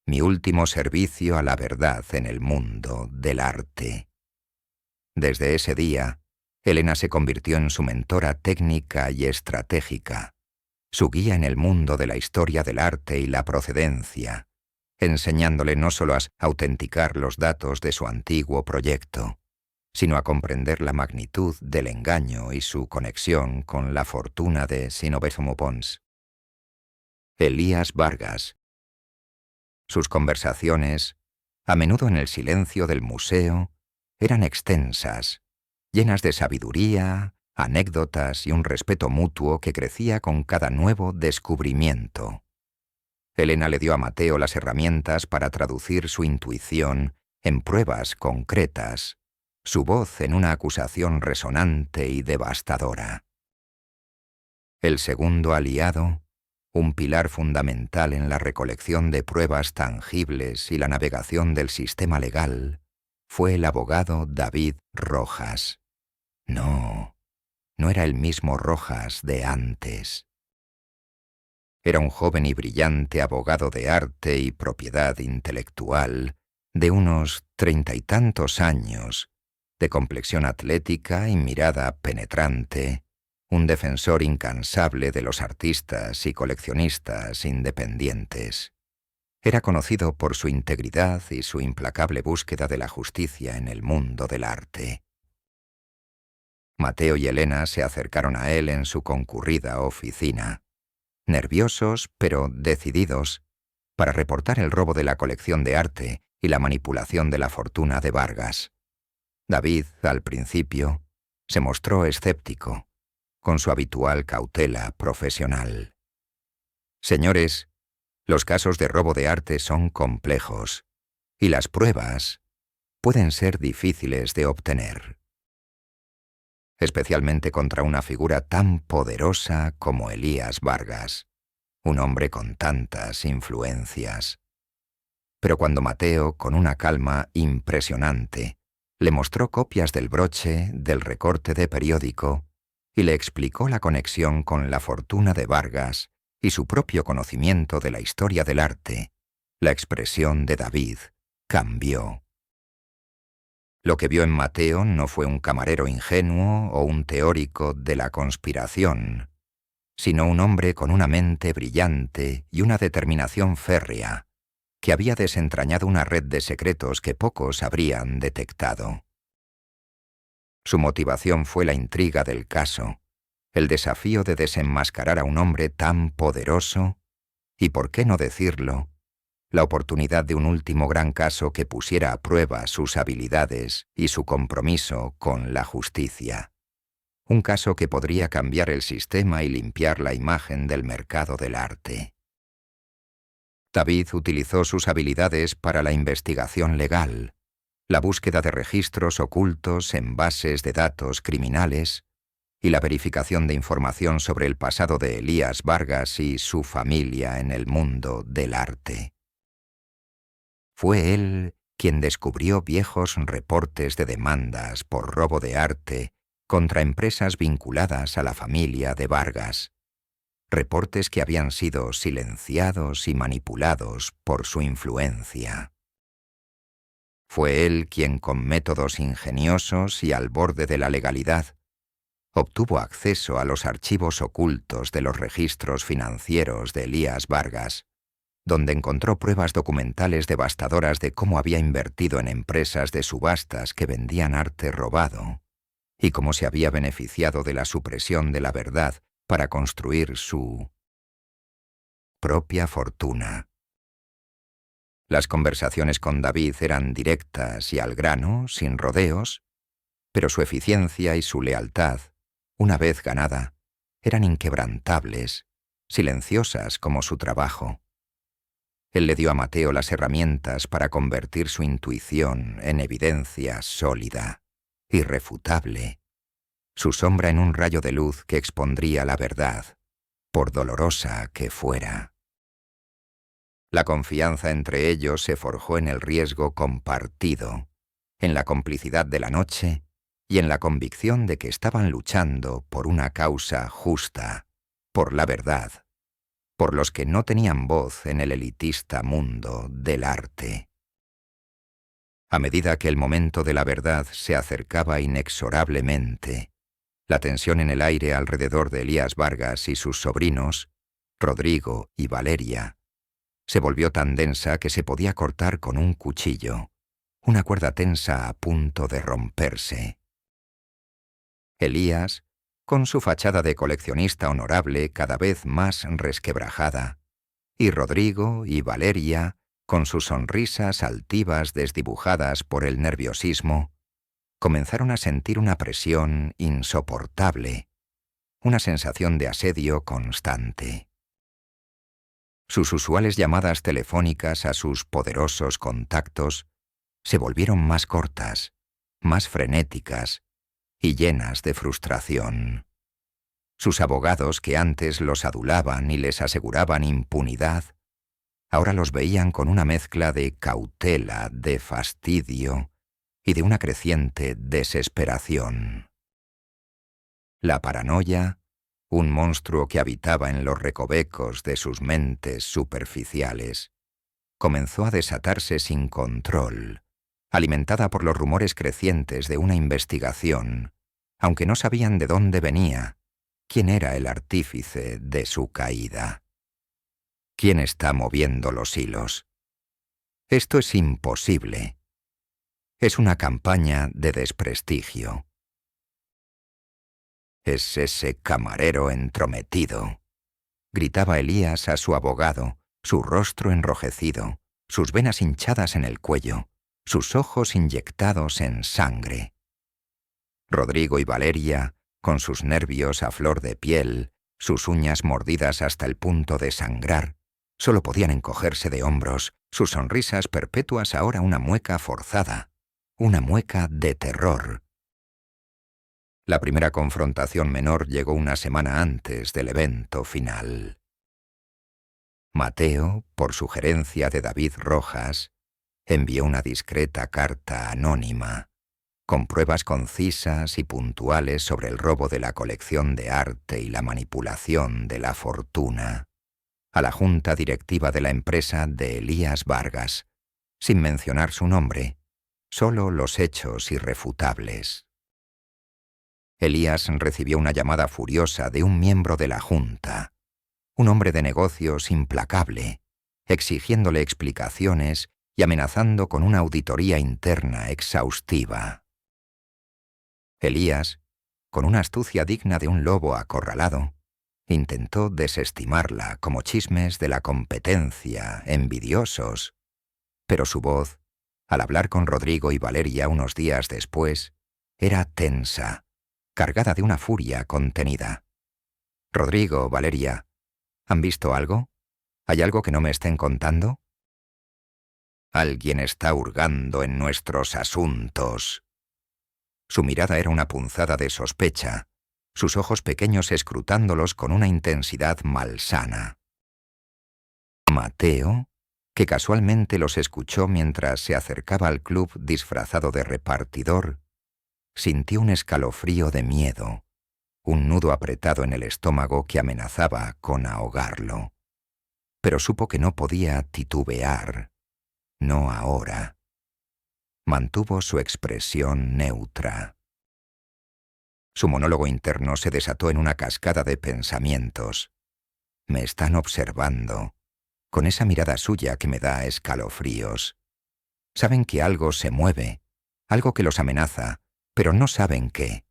mi último servicio a la verdad en el mundo del arte. Desde ese día, Elena se convirtió en su mentora técnica y estratégica, su guía en el mundo de la historia del arte y la procedencia, enseñándole no solo a autenticar los datos de su antiguo proyecto, sino a comprender la magnitud del engaño y su conexión con la fortuna de Sinobesomo Pons. Elías Vargas. Sus conversaciones, a menudo en el silencio del museo, eran extensas, llenas de sabiduría, anécdotas y un respeto mutuo que crecía con cada nuevo descubrimiento. Elena le dio a Mateo las herramientas para traducir su intuición en pruebas concretas, su voz en una acusación resonante y devastadora. El segundo aliado, un pilar fundamental en la recolección de pruebas tangibles y la navegación del sistema legal, fue el abogado David Rojas. No era el mismo Rojas de antes. Era un joven y brillante abogado de arte y propiedad intelectual, de unos 30 y tantos años, de complexión atlética y mirada penetrante, un defensor incansable de los artistas y coleccionistas independientes. Era conocido por su integridad y su implacable búsqueda de la justicia en el mundo del arte. Mateo y Elena se acercaron a él en su concurrida oficina, nerviosos pero decididos, para reportar el robo de la colección de arte y la manipulación de la fortuna de Vargas. David, al principio, se mostró escéptico, con su habitual cautela profesional. Señores, los casos de robo de arte son complejos, y las pruebas pueden ser difíciles de obtener, especialmente contra una figura tan poderosa como Elías Vargas, un hombre con tantas influencias. Pero cuando Mateo, con una calma impresionante, le mostró copias del broche, del recorte de periódico, y le explicó la conexión con la fortuna de Vargas y su propio conocimiento de la historia del arte, la expresión de David cambió. Lo que vio en Mateo no fue un camarero ingenuo o un teórico de la conspiración, sino un hombre con una mente brillante y una determinación férrea, que había desentrañado una red de secretos que pocos habrían detectado. Su motivación fue la intriga del caso, el desafío de desenmascarar a un hombre tan poderoso y, por qué no decirlo, la oportunidad de un último gran caso que pusiera a prueba sus habilidades y su compromiso con la justicia. Un caso que podría cambiar el sistema y limpiar la imagen del mercado del arte. David utilizó sus habilidades para la investigación legal, la búsqueda de registros ocultos en bases de datos criminales y la verificación de información sobre el pasado de Elías Vargas y su familia en el mundo del arte. Fue él quien descubrió viejos reportes de demandas por robo de arte contra empresas vinculadas a la familia de Vargas, reportes que habían sido silenciados y manipulados por su influencia. Fue él quien, con métodos ingeniosos y al borde de la legalidad, obtuvo acceso a los archivos ocultos de los registros financieros de Elías Vargas, donde encontró pruebas documentales devastadoras de cómo había invertido en empresas de subastas que vendían arte robado y cómo se había beneficiado de la supresión de la verdad para construir su propia fortuna. Las conversaciones con David eran directas y al grano, sin rodeos, pero su eficiencia y su lealtad, una vez ganada, eran inquebrantables, silenciosas como su trabajo. Él le dio a Mateo las herramientas para convertir su intuición en evidencia sólida, irrefutable, su sombra en un rayo de luz que expondría la verdad, por dolorosa que fuera. La confianza entre ellos se forjó en el riesgo compartido, en la complicidad de la noche y en la convicción de que estaban luchando por una causa justa, por la verdad, por los que no tenían voz en el elitista mundo del arte. A medida que el momento de la verdad se acercaba inexorablemente, la tensión en el aire alrededor de Elías Vargas y sus sobrinos, Rodrigo y Valeria, se volvió tan densa que se podía cortar con un cuchillo, una cuerda tensa a punto de romperse. Elías, con su fachada de coleccionista honorable cada vez más resquebrajada, y Rodrigo y Valeria, con sus sonrisas altivas desdibujadas por el nerviosismo, comenzaron a sentir una presión insoportable, una sensación de asedio constante. Sus usuales llamadas telefónicas a sus poderosos contactos se volvieron más cortas, más frenéticas y llenas de frustración. Sus abogados, que antes los adulaban y les aseguraban impunidad, ahora los veían con una mezcla de cautela, de fastidio y de una creciente desesperación. La paranoia, un monstruo que habitaba en los recovecos de sus mentes superficiales, comenzó a desatarse sin control, alimentada por los rumores crecientes de una investigación, aunque no sabían de dónde venía, quién era el artífice de su caída. ¿Quién está moviendo los hilos? Esto es imposible. Es una campaña de desprestigio. «Es ese camarero entrometido», gritaba Elías a su abogado, su rostro enrojecido, sus venas hinchadas en el cuello, sus ojos inyectados en sangre. Rodrigo y Valeria, con sus nervios a flor de piel, sus uñas mordidas hasta el punto de sangrar, solo podían encogerse de hombros, sus sonrisas perpetuas ahora una mueca forzada, una mueca de terror. La primera confrontación menor llegó una semana antes del evento final. Mateo, por sugerencia de David Rojas, envió una discreta carta anónima, con pruebas concisas y puntuales sobre el robo de la colección de arte y la manipulación de la fortuna, a la junta directiva de la empresa de Elías Vargas, sin mencionar su nombre, solo los hechos irrefutables. Elías recibió una llamada furiosa de un miembro de la junta, un hombre de negocios implacable, exigiéndole explicaciones y amenazando con una auditoría interna exhaustiva. Elías, con una astucia digna de un lobo acorralado, intentó desestimarla como chismes de la competencia, envidiosos, pero su voz, al hablar con Rodrigo y Valeria unos días después, era tensa, cargada de una furia contenida. «Rodrigo, Valeria, ¿han visto algo? ¿Hay algo que no me estén contando?» «Alguien está hurgando en nuestros asuntos». Su mirada era una punzada de sospecha, sus ojos pequeños escrutándolos con una intensidad malsana. Mateo, que casualmente los escuchó mientras se acercaba al club disfrazado de repartidor, sintió un escalofrío de miedo, un nudo apretado en el estómago que amenazaba con ahogarlo. Pero supo que no podía titubear, no ahora. Mantuvo su expresión neutra. Su monólogo interno se desató en una cascada de pensamientos. Me están observando, con esa mirada suya que me da escalofríos. Saben que algo se mueve, algo que los amenaza, pero no saben qué.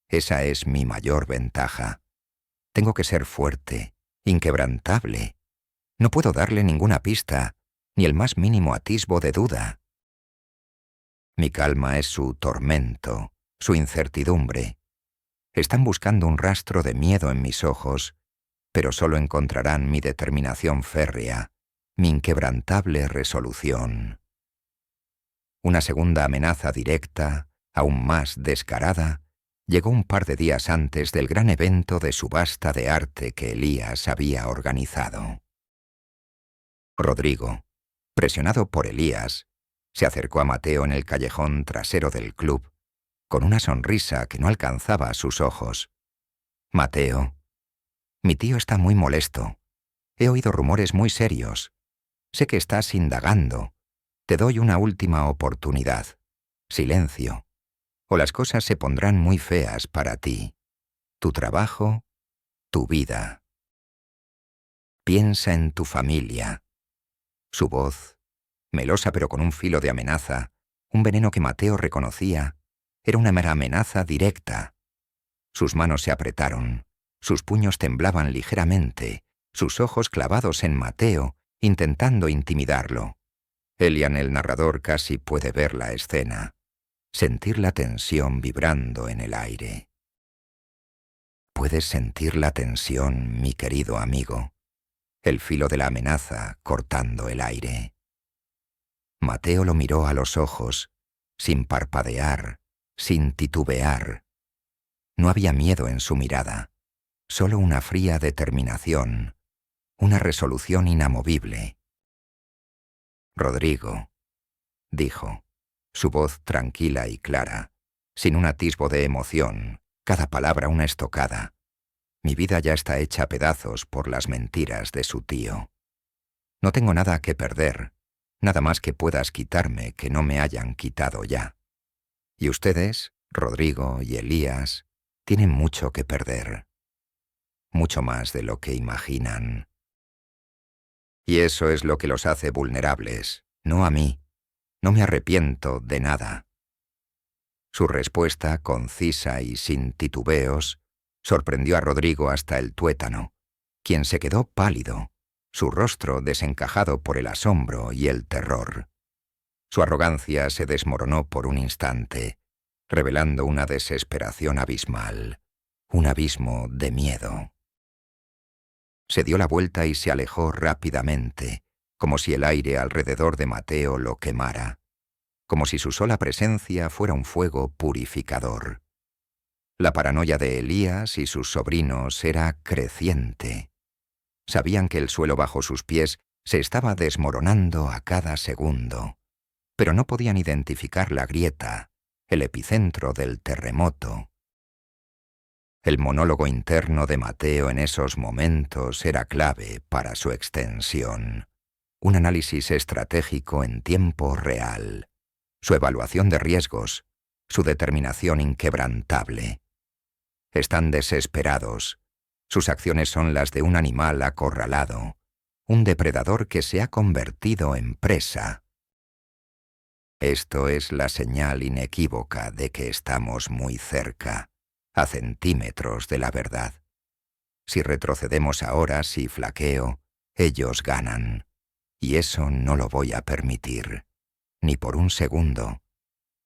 Esa es mi mayor ventaja. Tengo que ser fuerte, inquebrantable. No puedo darle ninguna pista, ni el más mínimo atisbo de duda. Mi calma es su tormento, su incertidumbre. Están buscando un rastro de miedo en mis ojos, pero solo encontrarán mi determinación férrea, mi inquebrantable resolución. Una segunda amenaza directa, aún más descarada, llegó un par de días antes del gran evento de subasta de arte que Elías había organizado. Rodrigo, presionado por Elías, se acercó a Mateo en el callejón trasero del club, con una sonrisa que no alcanzaba sus ojos. «Mateo, mi tío está muy molesto. He oído rumores muy serios. Sé que estás indagando. Te doy una última oportunidad. Silencio, o las cosas se pondrán muy feas para ti. Tu trabajo, tu vida. Piensa en tu familia». Su voz, melosa pero con un filo de amenaza, un veneno que Mateo reconocía, era una mera amenaza directa. Sus manos se apretaron, sus puños temblaban ligeramente, sus ojos clavados en Mateo, intentando intimidarlo. Elian, el narrador, casi puede ver la escena, sentir la tensión vibrando en el aire. ¿Puedes sentir la tensión, mi querido amigo? El filo de la amenaza cortando el aire. Mateo lo miró a los ojos, sin parpadear, sin titubear. No había miedo en su mirada, solo una fría determinación, una resolución inamovible. «Rodrigo», dijo, su voz tranquila y clara, sin un atisbo de emoción, cada palabra una estocada. «Mi vida ya está hecha a pedazos por las mentiras de su tío. No tengo nada que perder, nada más que puedas quitarme que no me hayan quitado ya. Y ustedes, Rodrigo y Elías, tienen mucho que perder. Mucho más de lo que imaginan. Y eso es lo que los hace vulnerables, no a mí. No me arrepiento de nada». Su respuesta, concisa y sin titubeos, sorprendió a Rodrigo hasta el tuétano, quien se quedó pálido, su rostro desencajado por el asombro y el terror. Su arrogancia se desmoronó por un instante, revelando una desesperación abismal, un abismo de miedo. Se dio la vuelta y se alejó rápidamente, como si el aire alrededor de Mateo lo quemara, como si su sola presencia fuera un fuego purificador. La paranoia de Elías y sus sobrinos era creciente. Sabían que el suelo bajo sus pies se estaba desmoronando a cada segundo, pero no podían identificar la grieta, el epicentro del terremoto. El monólogo interno de Mateo en esos momentos era clave para su extensión. Un análisis estratégico en tiempo real, su evaluación de riesgos, su determinación inquebrantable. Están desesperados. Sus acciones son las de un animal acorralado, un depredador que se ha convertido en presa. Esto es la señal inequívoca de que estamos muy cerca, a centímetros de la verdad. Si retrocedemos ahora, si flaqueo, ellos ganan. Y eso no lo voy a permitir, ni por un segundo.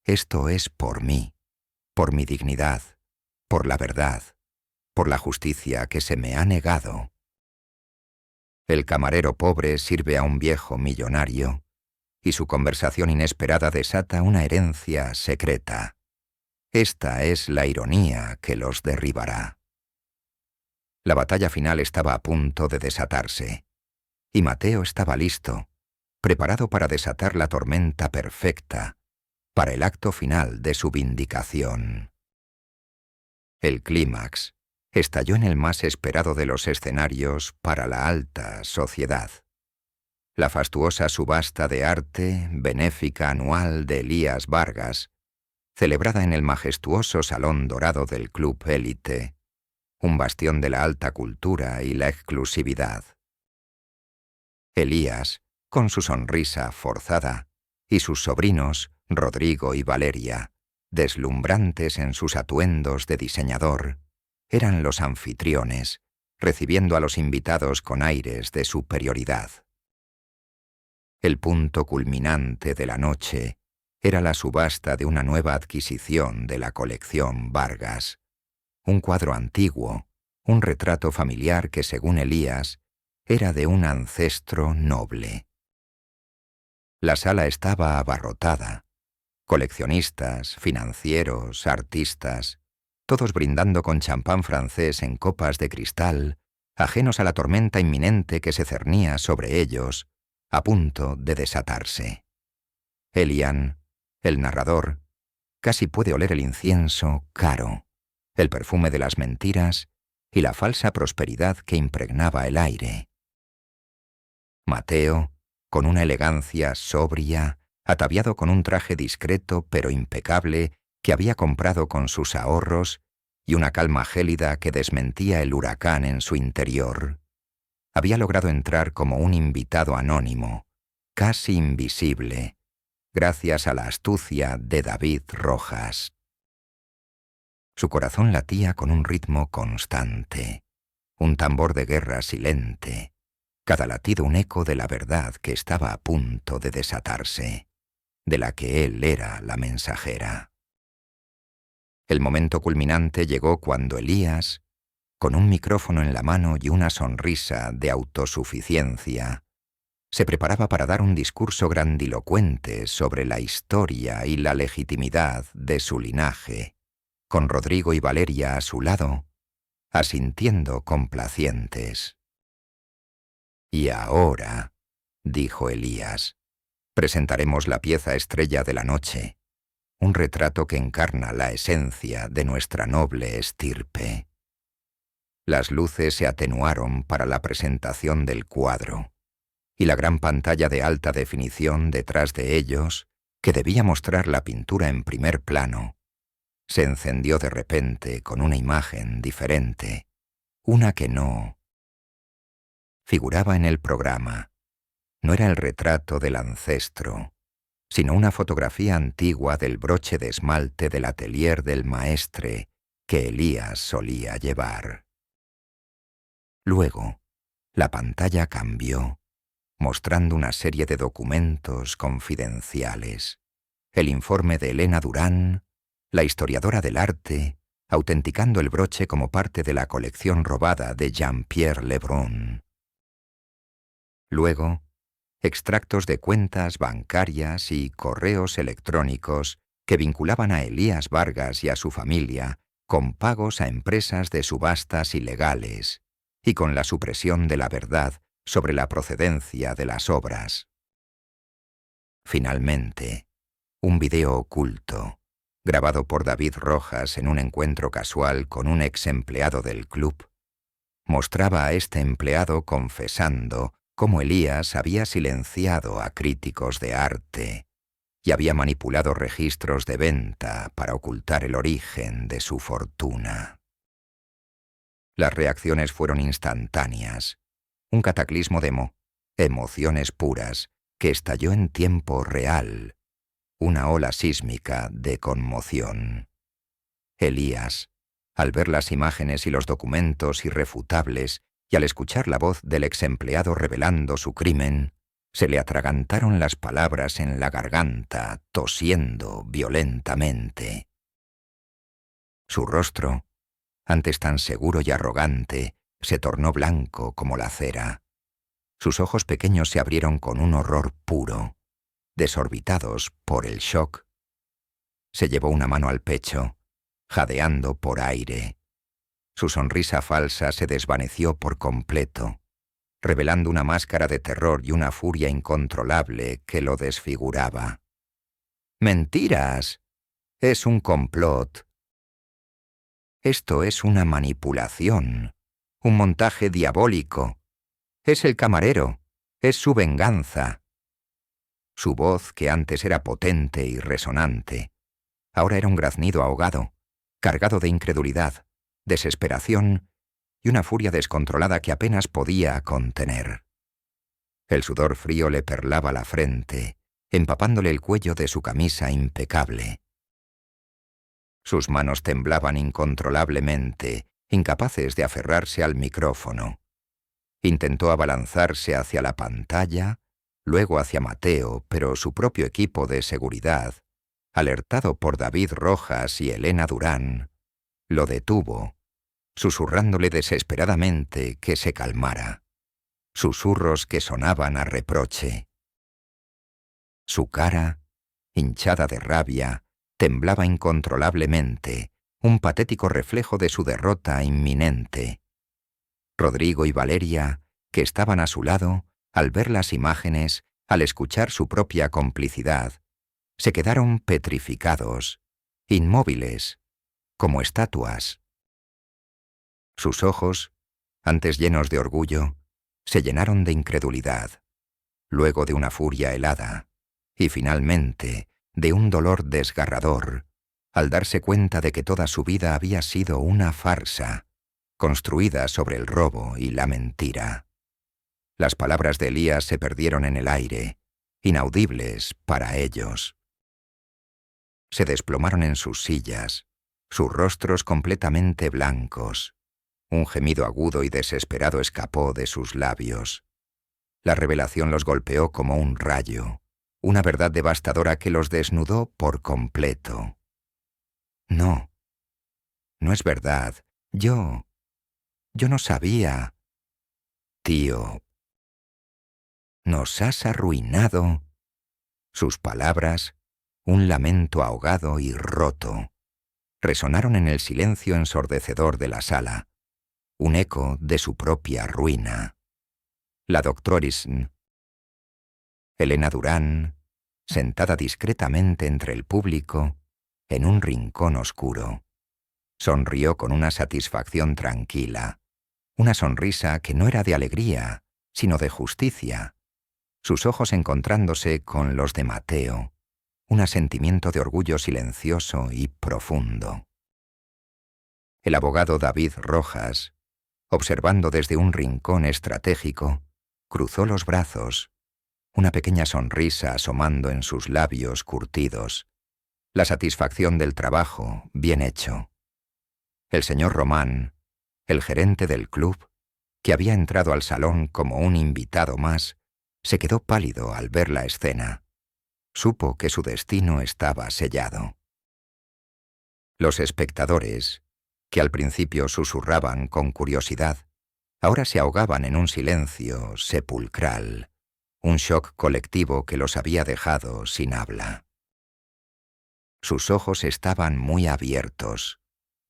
Esto es por mí, por mi dignidad, por la verdad, por la justicia que se me ha negado. El camarero pobre sirve a un viejo millonario, y su conversación inesperada desata una herencia secreta. Esta es la ironía que los derribará. La batalla final estaba a punto de desatarse, y Mateo estaba listo, preparado para desatar la tormenta perfecta, para el acto final de su vindicación. El clímax estalló en el más esperado de los escenarios para la alta sociedad. la fastuosa subasta de arte benéfica anual de Elías Vargas, celebrada en el majestuoso Salón Dorado del Club Élite, un bastión de la alta cultura y la exclusividad. Elías, con su sonrisa forzada, y sus sobrinos, Rodrigo y Valeria, deslumbrantes en sus atuendos de diseñador, eran los anfitriones, recibiendo a los invitados con aires de superioridad. El punto culminante de la noche era la subasta de una nueva adquisición de la colección Vargas, un cuadro antiguo, un retrato familiar que, según Elías, era de un ancestro noble. La sala estaba abarrotada, coleccionistas, financieros, artistas, todos brindando con champán francés en copas de cristal, ajenos a la tormenta inminente que se cernía sobre ellos, a punto de desatarse. Elian, el narrador, casi puede oler el incienso caro, el perfume de las mentiras y la falsa prosperidad que impregnaba el aire. Mateo, con una elegancia sobria, ataviado con un traje discreto pero impecable que había comprado con sus ahorros y una calma gélida que desmentía el huracán en su interior, había logrado entrar como un invitado anónimo, casi invisible, gracias a la astucia de David Rojas. Su corazón latía con un ritmo constante, un tambor de guerra silente, cada latido un eco de la verdad que estaba a punto de desatarse, de la que él era la mensajera. El momento culminante llegó cuando Elías, con un micrófono en la mano y una sonrisa de autosuficiencia, se preparaba para dar un discurso grandilocuente sobre la historia y la legitimidad de su linaje, con Rodrigo y Valeria a su lado, asintiendo complacientes. «Y ahora», dijo Elías, «presentaremos la pieza estrella de la noche, un retrato que encarna la esencia de nuestra noble estirpe». Las luces se atenuaron para la presentación del cuadro, y la gran pantalla de alta definición detrás de ellos, que debía mostrar la pintura en primer plano, se encendió de repente con una imagen diferente, una que no figuraba en el programa. No era el retrato del ancestro, sino una fotografía antigua del broche de esmalte del atelier del maestre que Elías solía llevar. Luego, la pantalla cambió, mostrando una serie de documentos confidenciales, el informe de Elena Durán, la historiadora del arte, autenticando el broche como parte de la colección robada de Jean-Pierre Lebrun. Luego, extractos de cuentas bancarias y correos electrónicos que vinculaban a Elías Vargas y a su familia con pagos a empresas de subastas ilegales y con la supresión de la verdad sobre la procedencia de las obras. Finalmente, un video oculto, grabado por David Rojas en un encuentro casual con un ex empleado del club, mostraba a este empleado confesando cómo Elías había silenciado a críticos de arte y había manipulado registros de venta para ocultar el origen de su fortuna. Las reacciones fueron instantáneas, un cataclismo de emociones puras que estalló en tiempo real, una ola sísmica de conmoción. Elías, al ver las imágenes y los documentos irrefutables y al escuchar la voz del ex empleado revelando su crimen, se le atragantaron las palabras en la garganta, tosiendo violentamente. Su rostro, antes tan seguro y arrogante, se tornó blanco como la cera. Sus ojos pequeños se abrieron con un horror puro, desorbitados por el shock. Se llevó una mano al pecho, jadeando por aire. Su sonrisa falsa se desvaneció por completo, revelando una máscara de terror y una furia incontrolable que lo desfiguraba. «¡Mentiras! Es un complot. Esto es una manipulación, un montaje diabólico. Es el camarero. Es su venganza. Su voz, que antes era potente y resonante, ahora era un graznido ahogado, cargado de incredulidad, desesperación y una furia descontrolada que apenas podía contener. El sudor frío le perlaba la frente, empapándole el cuello de su camisa impecable. Sus manos temblaban incontrolablemente, incapaces de aferrarse al micrófono. Intentó abalanzarse hacia la pantalla, luego hacia Mateo, pero su propio equipo de seguridad, alertado por David Rojas y Elena Durán, lo detuvo, susurrándole desesperadamente que se calmara. Susurros que sonaban a reproche. Su cara, hinchada de rabia, temblaba incontrolablemente, un patético reflejo de su derrota inminente. Rodrigo y Valeria, que estaban a su lado, al ver las imágenes, al escuchar su propia complicidad, se quedaron petrificados, inmóviles, como estatuas. Sus ojos, antes llenos de orgullo, se llenaron de incredulidad, luego de una furia helada, y finalmente de un dolor desgarrador, al darse cuenta de que toda su vida había sido una farsa, construida sobre el robo y la mentira. Las palabras de Elías se perdieron en el aire, inaudibles para ellos. Se desplomaron en sus sillas, sus rostros completamente blancos. Un gemido agudo y desesperado escapó de sus labios. La revelación los golpeó como un rayo, una verdad devastadora que los desnudó por completo. No, no es verdad. Yo no sabía. Tío, nos has arruinado. Sus palabras, un lamento ahogado y roto, resonaron en el silencio ensordecedor de la sala, un eco de su propia ruina. La doctorisn, Elena Durán, sentada discretamente entre el público, en un rincón oscuro, sonrió con una satisfacción tranquila, una sonrisa que no era de alegría, sino de justicia, sus ojos encontrándose con los de Mateo, un asentimiento de orgullo silencioso y profundo. El abogado David Rojas, observando desde un rincón estratégico, cruzó los brazos, una pequeña sonrisa asomando en sus labios curtidos, la satisfacción del trabajo bien hecho. El señor Román, el gerente del club, que había entrado al salón como un invitado más, se quedó pálido al ver la escena. Supo que su destino estaba sellado. Los espectadores, que al principio susurraban con curiosidad, ahora se ahogaban en un silencio sepulcral, un shock colectivo que los había dejado sin habla. Sus ojos estaban muy abiertos,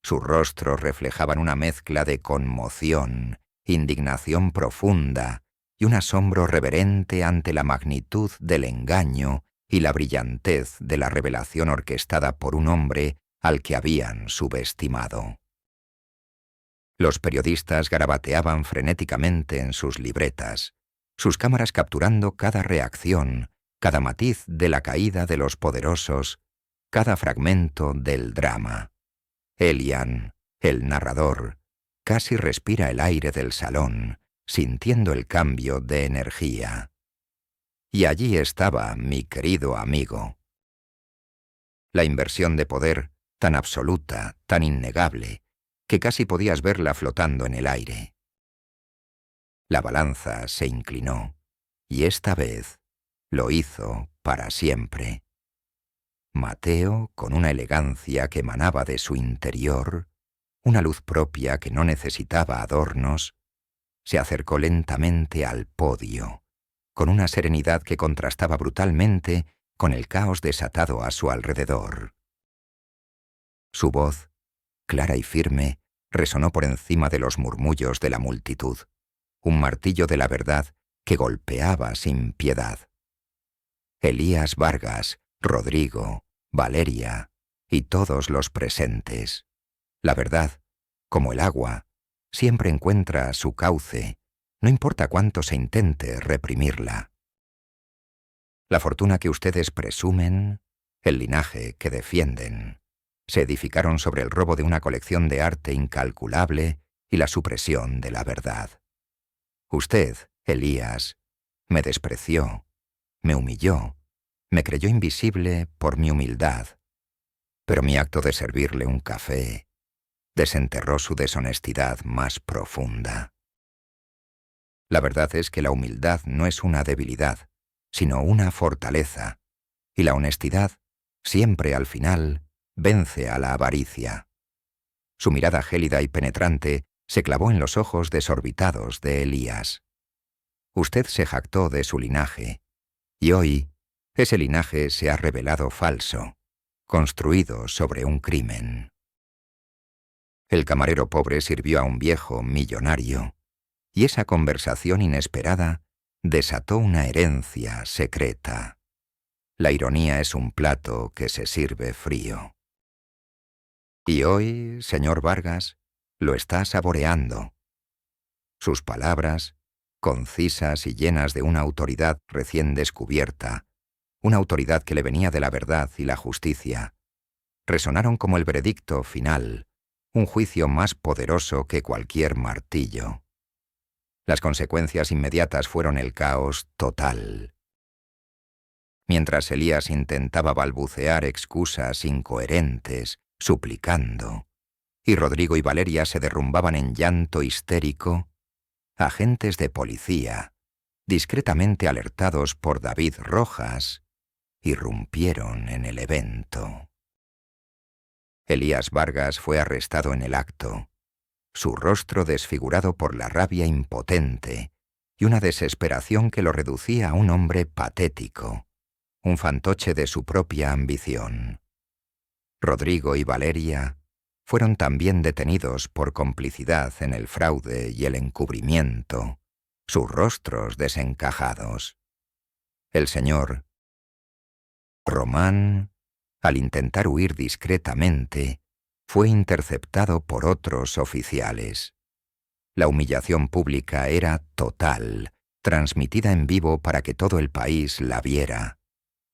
sus rostros reflejaban una mezcla de conmoción, indignación profunda y un asombro reverente ante la magnitud del engaño y la brillantez de la revelación orquestada por un hombre al que habían subestimado. Los periodistas garabateaban frenéticamente en sus libretas, sus cámaras capturando cada reacción, cada matiz de la caída de los poderosos, cada fragmento del drama. Elian, el narrador, casi respira el aire del salón, sintiendo el cambio de energía. Y allí estaba mi querido amigo. La inversión de poder, tan absoluta, tan innegable, que casi podías verla flotando en el aire. La balanza se inclinó, y esta vez lo hizo para siempre. Mateo, con una elegancia que emanaba de su interior, una luz propia que no necesitaba adornos, se acercó lentamente al podio, con una serenidad que contrastaba brutalmente con el caos desatado a su alrededor. Su voz, clara y firme, resonó por encima de los murmullos de la multitud, un martillo de la verdad que golpeaba sin piedad. Elías Vargas, Rodrigo, Valeria y todos los presentes. La verdad, como el agua, siempre encuentra su cauce, no importa cuánto se intente reprimirla. La fortuna que ustedes presumen, el linaje que defienden, se edificaron sobre el robo de una colección de arte incalculable y la supresión de la verdad. Usted, Elías, me despreció, me humilló, me creyó invisible por mi humildad, pero mi acto de servirle un café desenterró su deshonestidad más profunda. La verdad es que la humildad no es una debilidad, sino una fortaleza, y la honestidad, siempre al final, vence a la avaricia. Su mirada gélida y penetrante se clavó en los ojos desorbitados de Elías. Usted se jactó de su linaje, y hoy ese linaje se ha revelado falso, construido sobre un crimen. El camarero pobre sirvió a un viejo millonario, y esa conversación inesperada desató una herencia secreta. La ironía es un plato que se sirve frío. Y hoy, señor Vargas, lo está saboreando. Sus palabras, concisas y llenas de una autoridad recién descubierta, una autoridad que le venía de la verdad y la justicia, resonaron como el veredicto final, un juicio más poderoso que cualquier martillo. Las consecuencias inmediatas fueron el caos total. Mientras Elías intentaba balbucear excusas incoherentes, suplicando, y Rodrigo y Valeria se derrumbaban en llanto histérico, agentes de policía, discretamente alertados por David Rojas, irrumpieron en el evento. Elías Vargas fue arrestado en el acto, su rostro desfigurado por la rabia impotente y una desesperación que lo reducía a un hombre patético, un fantoche de su propia ambición. Rodrigo y Valeria fueron también detenidos por complicidad en el fraude y el encubrimiento, sus rostros desencajados. El señor Román, al intentar huir discretamente, fue interceptado por otros oficiales. La humillación pública era total, transmitida en vivo para que todo el país la viera,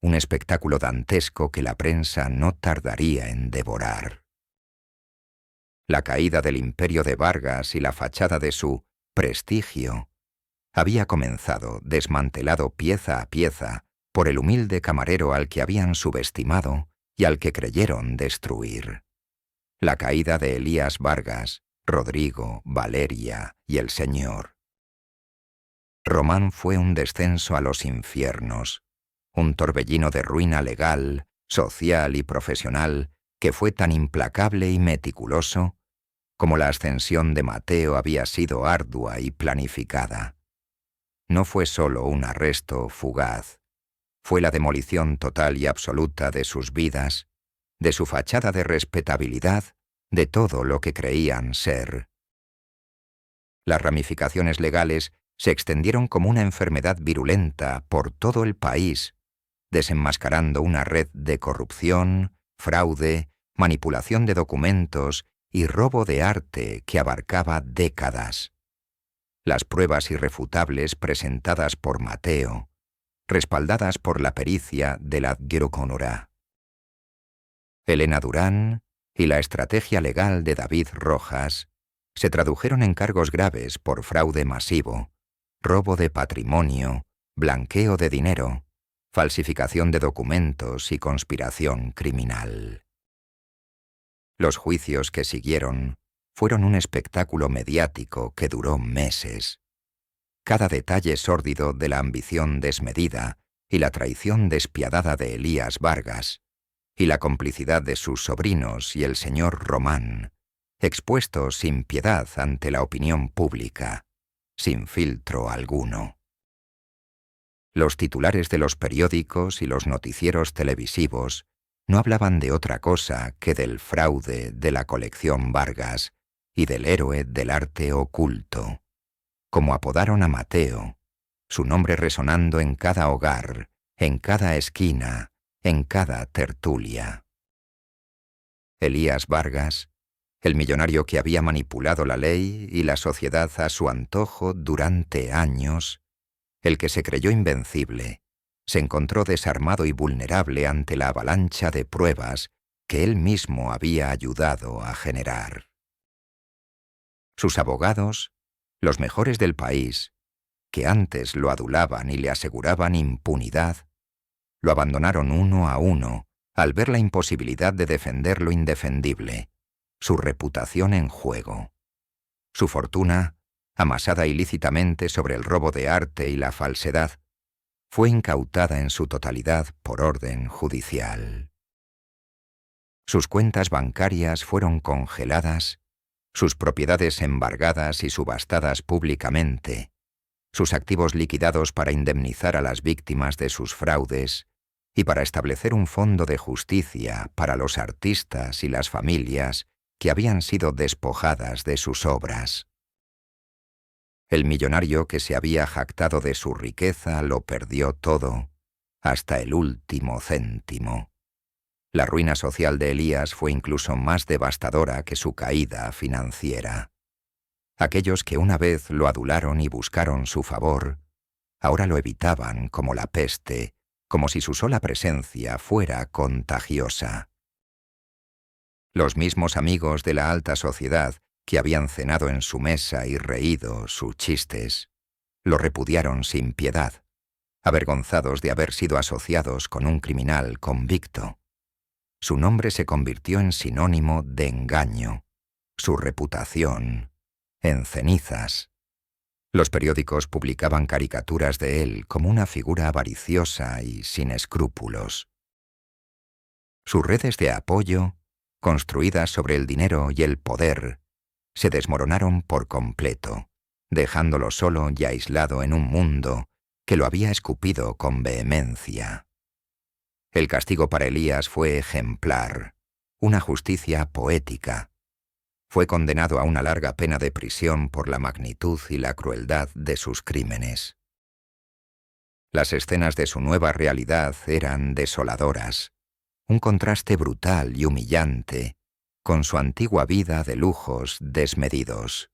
un espectáculo dantesco que la prensa no tardaría en devorar. La caída del imperio de Vargas y la fachada de su prestigio había comenzado, desmantelado pieza a pieza, por el humilde camarero al que habían subestimado y al que creyeron destruir. La caída de Elías Vargas, Rodrigo, Valeria y el señor. Román fue un descenso a los infiernos, un torbellino de ruina legal, social y profesional que fue tan implacable y meticuloso como la ascensión de Mateo había sido ardua y planificada. No fue solo un arresto fugaz, fue la demolición total y absoluta de sus vidas, de su fachada de respetabilidad, de todo lo que creían ser. Las ramificaciones legales se extendieron como una enfermedad virulenta por todo el país, desenmascarando una red de corrupción, fraude, manipulación de documentos y robo de arte que abarcaba décadas. Las pruebas irrefutables presentadas por Mateo, respaldadas por la pericia de la Adguero-Conora. Elena Durán y la estrategia legal de David Rojas se tradujeron en cargos graves por fraude masivo, robo de patrimonio, blanqueo de dinero, falsificación de documentos y conspiración criminal. Los juicios que siguieron fueron un espectáculo mediático que duró meses. Cada detalle sórdido de la ambición desmedida y la traición despiadada de Elías Vargas, y la complicidad de sus sobrinos y el señor Román, expuestos sin piedad ante la opinión pública, sin filtro alguno. Los titulares de los periódicos y los noticieros televisivos no hablaban de otra cosa que del fraude de la colección Vargas y del héroe del arte oculto, como apodaron a Mateo, su nombre resonando en cada hogar, en cada esquina, en cada tertulia. Elías Vargas, El millonario que había manipulado la ley y la sociedad a su antojo durante años, el que se creyó invencible, se encontró desarmado y vulnerable ante la avalancha de pruebas que él mismo había ayudado a generar. Sus abogados, los mejores del país, que antes lo adulaban y le aseguraban impunidad, lo abandonaron uno a uno al ver la imposibilidad de defender lo indefendible, su reputación en juego. Su fortuna, amasada ilícitamente sobre el robo de arte y la falsedad, fue incautada en su totalidad por orden judicial. Sus cuentas bancarias fueron congeladas, sus propiedades embargadas y subastadas públicamente, sus activos liquidados para indemnizar a las víctimas de sus fraudes y para establecer un fondo de justicia para los artistas y las familias que habían sido despojadas de sus obras. El millonario que se había jactado de su riqueza lo perdió todo, hasta el último céntimo. La ruina social de Elías fue incluso más devastadora que su caída financiera. Aquellos que una vez lo adularon y buscaron su favor, ahora lo evitaban como la peste, como si su sola presencia fuera contagiosa. Los mismos amigos de la alta sociedad que habían cenado en su mesa y reído sus chistes, lo repudiaron sin piedad, avergonzados de haber sido asociados con un criminal convicto. Su nombre se convirtió en sinónimo de engaño, su reputación en cenizas. Los periódicos publicaban caricaturas de él como una figura avariciosa y sin escrúpulos. Sus redes de apoyo, construidas sobre el dinero y el poder, se desmoronaron por completo, dejándolo solo y aislado en un mundo que lo había escupido con vehemencia. El castigo para Elías fue ejemplar, una justicia poética. Fue condenado a una larga pena de prisión por la magnitud y la crueldad de sus crímenes. Las escenas de su nueva realidad eran desoladoras, un contraste brutal y humillante con su antigua vida de lujos desmedidos.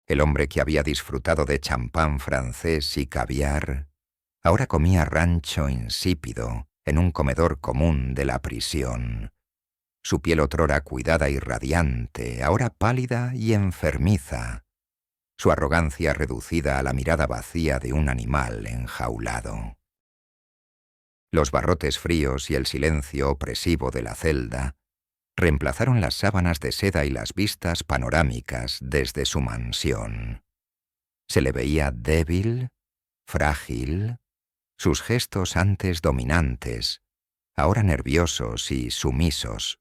El hombre que había disfrutado de champán francés y caviar, ahora comía rancho insípido en un comedor común de la prisión. Su piel otrora cuidada y radiante, ahora pálida y enfermiza. Su arrogancia reducida a la mirada vacía de un animal enjaulado. Los barrotes fríos y el silencio opresivo de la celda reemplazaron las sábanas de seda y las vistas panorámicas desde su mansión. Se le veía débil, frágil, sus gestos antes dominantes, ahora nerviosos y sumisos.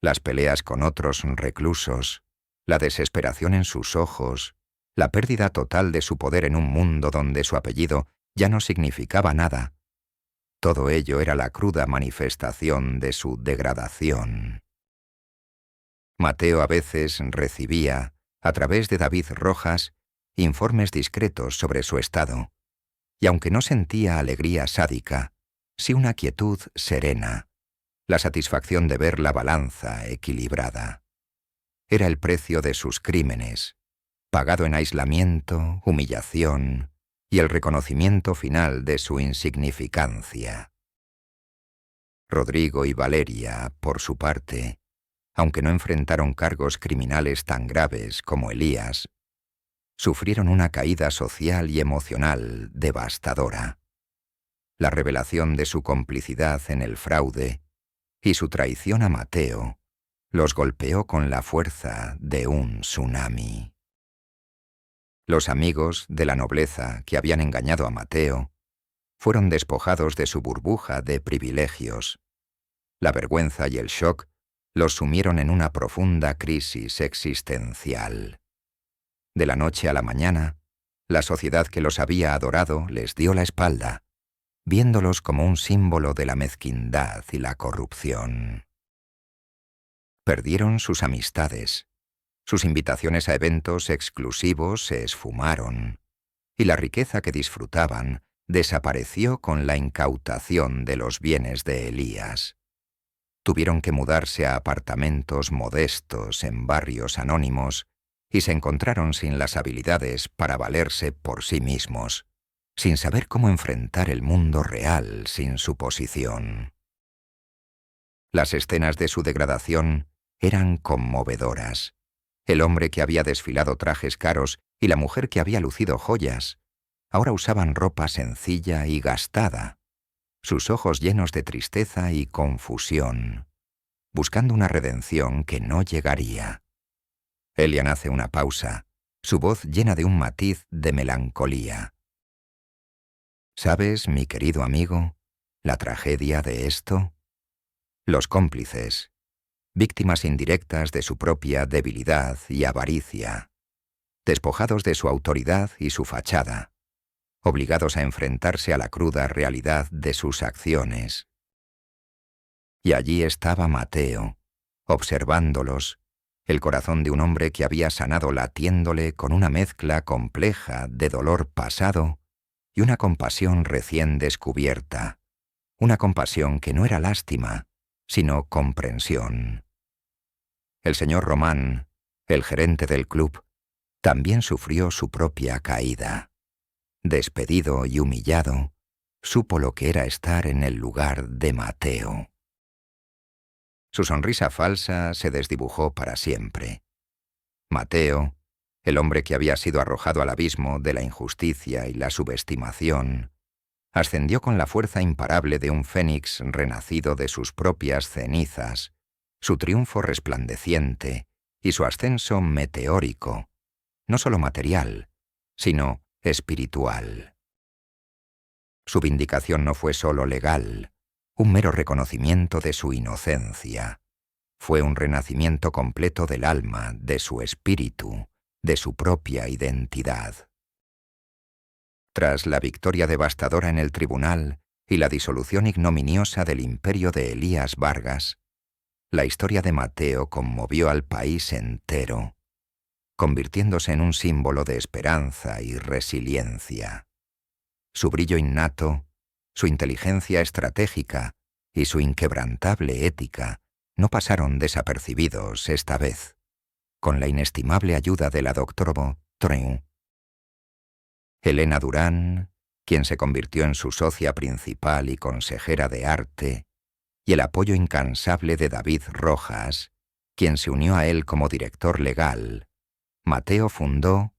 Las peleas con otros reclusos, la desesperación en sus ojos, la pérdida total de su poder en un mundo donde su apellido ya no significaba nada. Todo ello era la cruda manifestación de su degradación. Mateo a veces recibía, a través de David Rojas, informes discretos sobre su estado, y aunque no sentía alegría sádica, sí una quietud serena, la satisfacción de ver la balanza equilibrada. Era el precio de sus crímenes, pagado en aislamiento, humillación y el reconocimiento final de su insignificancia. Rodrigo y Valeria, por su parte, aunque no enfrentaron cargos criminales tan graves como Elías, sufrieron una caída social y emocional devastadora. La revelación de su complicidad en el fraude y su traición a Mateo los golpeó con la fuerza de un tsunami. Los amigos de la nobleza que habían engañado a Mateo fueron despojados de su burbuja de privilegios. La vergüenza y el shock los sumieron en una profunda crisis existencial. De la noche a la mañana, la sociedad que los había adorado les dio la espalda, viéndolos como un símbolo de la mezquindad y la corrupción. Perdieron sus amistades, sus invitaciones a eventos exclusivos se esfumaron, y la riqueza que disfrutaban desapareció con la incautación de los bienes de Elías. tuvieron que mudarse a apartamentos modestos en barrios anónimos y se encontraron sin las habilidades para valerse por sí mismos, sin saber cómo enfrentar el mundo real sin su posición. Las escenas de su degradación eran conmovedoras. El hombre que había desfilado trajes caros y la mujer que había lucido joyas, ahora usaban ropa sencilla y gastada, sus ojos llenos de tristeza y confusión, buscando una redención que no llegaría. Elian hace una pausa, su voz llena de un matiz de melancolía. ¿Sabes, mi querido amigo, la tragedia de esto? Los cómplices, víctimas indirectas de su propia debilidad y avaricia, despojados de su autoridad y su fachada, obligados a enfrentarse a la cruda realidad de sus acciones. Y allí estaba Mateo, observándolos, el corazón de un hombre que había sanado latiéndole con una mezcla compleja de dolor pasado y una compasión recién descubierta, una compasión que no era lástima, sino comprensión. El señor Román, el gerente del club, también sufrió su propia caída. Despedido y humillado, supo lo que era estar en el lugar de Mateo. Su sonrisa falsa se desdibujó para siempre. Mateo, el hombre que había sido arrojado al abismo de la injusticia y la subestimación, ascendió con la fuerza imparable de un fénix renacido de sus propias cenizas, su triunfo resplandeciente y su ascenso meteórico, no solo material, sino espiritual. Su vindicación no fue solo legal, un mero reconocimiento de su inocencia. Fue un renacimiento completo del alma, de su espíritu, de su propia identidad. Tras la victoria devastadora en el tribunal y la disolución ignominiosa del imperio de Elías Vargas, la historia de Mateo conmovió al país entero, convirtiéndose en un símbolo de esperanza y resiliencia. Su brillo innato, su inteligencia estratégica y su inquebrantable ética no pasaron desapercibidos esta vez, con la inestimable ayuda de la doctora Treun. Elena Durán, quien se convirtió en su socia principal y consejera de arte, y el apoyo incansable de David Rojas, quien se unió a él como director legal, Mateo fundó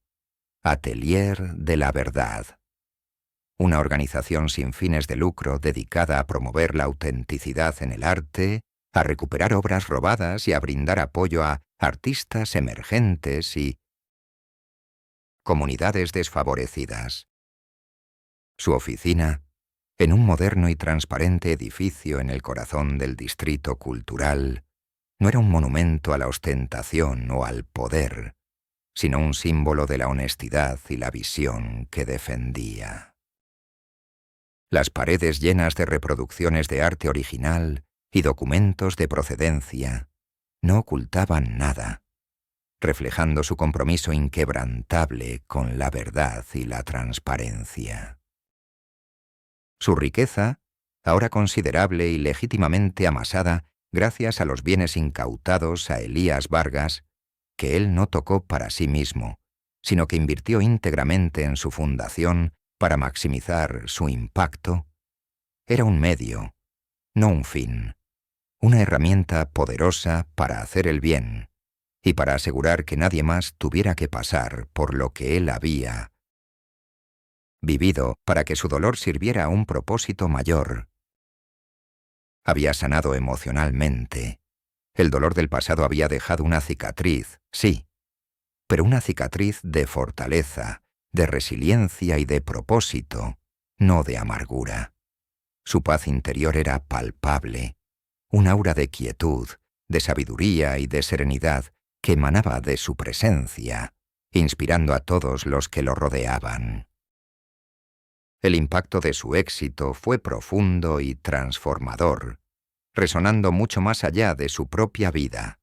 Atelier de la Verdad, una organización sin fines de lucro dedicada a promover la autenticidad en el arte, a recuperar obras robadas y a brindar apoyo a artistas emergentes y comunidades desfavorecidas. Su oficina, en un moderno y transparente edificio en el corazón del distrito cultural, no era un monumento a la ostentación o al poder, sino un símbolo de la honestidad y la visión que defendía. Las paredes llenas de reproducciones de arte original y documentos de procedencia no ocultaban nada, reflejando su compromiso inquebrantable con la verdad y la transparencia. Su riqueza, ahora considerable y legítimamente amasada gracias a los bienes incautados a Elías Vargas, que él no tocó para sí mismo, sino que invirtió íntegramente en su fundación para maximizar su impacto, era un medio, no un fin, una herramienta poderosa para hacer el bien y para asegurar que nadie más tuviera que pasar por lo que él había vivido para que su dolor sirviera a un propósito mayor. Había sanado emocionalmente. El dolor del pasado había dejado una cicatriz, sí, pero una cicatriz de fortaleza, de resiliencia y de propósito, no de amargura. Su paz interior era palpable, un aura de quietud, de sabiduría y de serenidad que emanaba de su presencia, inspirando a todos los que lo rodeaban. El impacto de su éxito fue profundo y transformador, resonando mucho más allá de su propia vida.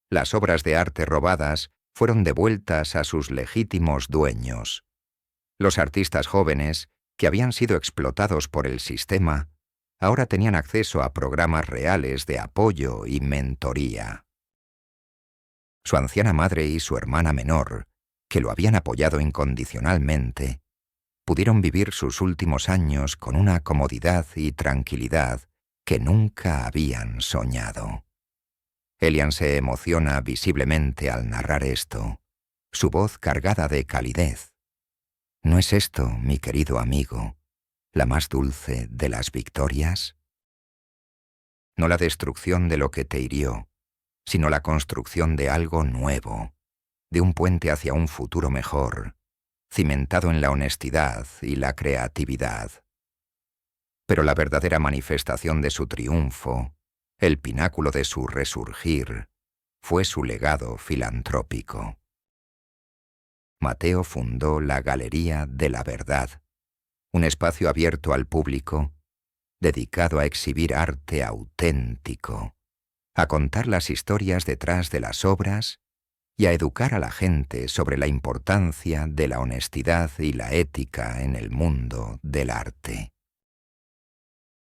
Las obras de arte robadas fueron devueltas a sus legítimos dueños. Los artistas jóvenes, que habían sido explotados por el sistema, ahora tenían acceso a programas reales de apoyo y mentoría. Su anciana madre y su hermana menor, que lo habían apoyado incondicionalmente, pudieron vivir sus últimos años con una comodidad y tranquilidad que nunca habían soñado. Elian se emociona visiblemente al narrar esto, su voz cargada de calidez. ¿No es esto, mi querido amigo, la más dulce de las victorias? No la destrucción de lo que te hirió, sino la construcción de algo nuevo, de un puente hacia un futuro mejor, cimentado en la honestidad y la creatividad. Pero la verdadera manifestación de su triunfo, el pináculo de su resurgir, fue su legado filantrópico. Mateo fundó la Galería de la Verdad, un espacio abierto al público, dedicado a exhibir arte auténtico, a contar las historias detrás de las obras y a educar a la gente sobre la importancia de la honestidad y la ética en el mundo del arte.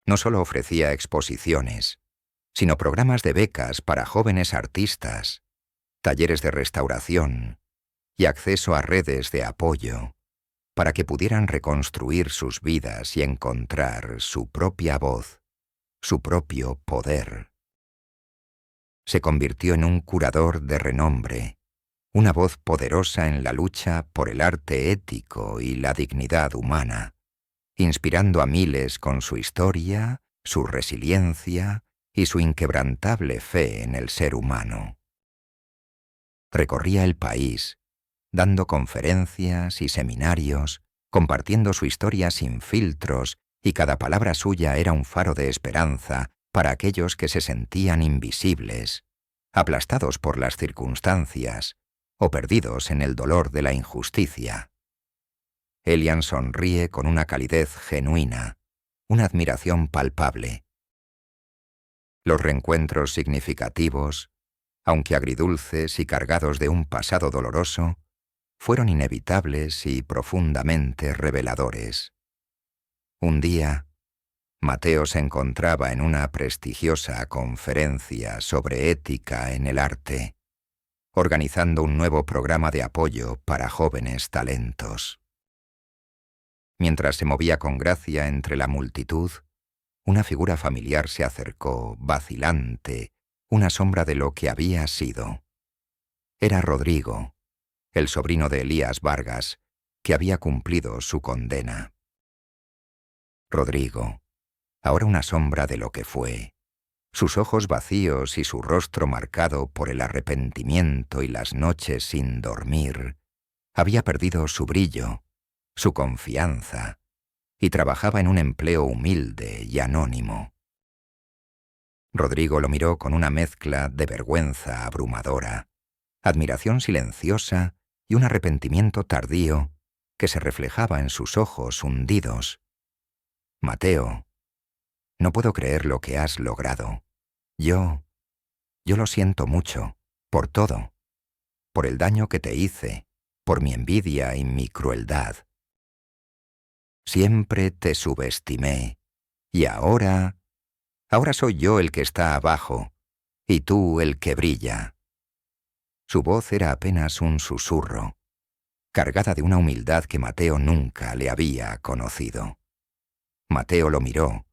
No solo ofrecía exposiciones, sino programas de becas para jóvenes artistas, talleres de restauración y acceso a redes de apoyo para que pudieran reconstruir sus vidas y encontrar su propia voz, su propio poder. Se convirtió en un curador de renombre, una voz poderosa en la lucha por el arte ético y la dignidad humana, inspirando a miles con su historia, su resiliencia y su inquebrantable fe en el ser humano. Recorría el país, dando conferencias y seminarios, compartiendo su historia sin filtros, y cada palabra suya era un faro de esperanza para aquellos que se sentían invisibles, aplastados por las circunstancias o perdidos en el dolor de la injusticia. Elian sonríe con una calidez genuina, una admiración palpable. Los reencuentros significativos, aunque agridulces y cargados de un pasado doloroso, fueron inevitables y profundamente reveladores. Un día, Mateo se encontraba en una prestigiosa conferencia sobre ética en el arte, organizando un nuevo programa de apoyo para jóvenes talentos. Mientras se movía con gracia entre la multitud, una figura familiar se acercó, vacilante, una sombra de lo que había sido. Era Rodrigo, el sobrino de Elías Vargas, que había cumplido su condena. Rodrigo, ahora una sombra de lo que fue, sus ojos vacíos y su rostro marcado por el arrepentimiento y las noches sin dormir, había perdido su brillo, su confianza, y trabajaba en un empleo humilde y anónimo. Rodrigo lo miró con una mezcla de vergüenza abrumadora, admiración silenciosa y un arrepentimiento tardío que se reflejaba en sus ojos hundidos. «Mateo, no puedo creer lo que has logrado. Yo lo siento mucho, por todo, por el daño que te hice, por mi envidia y mi crueldad. Siempre te subestimé, y ahora soy yo el que está abajo, y tú el que brilla». Su voz era apenas un susurro, cargada de una humildad que Mateo nunca le había conocido. Mateo lo miró,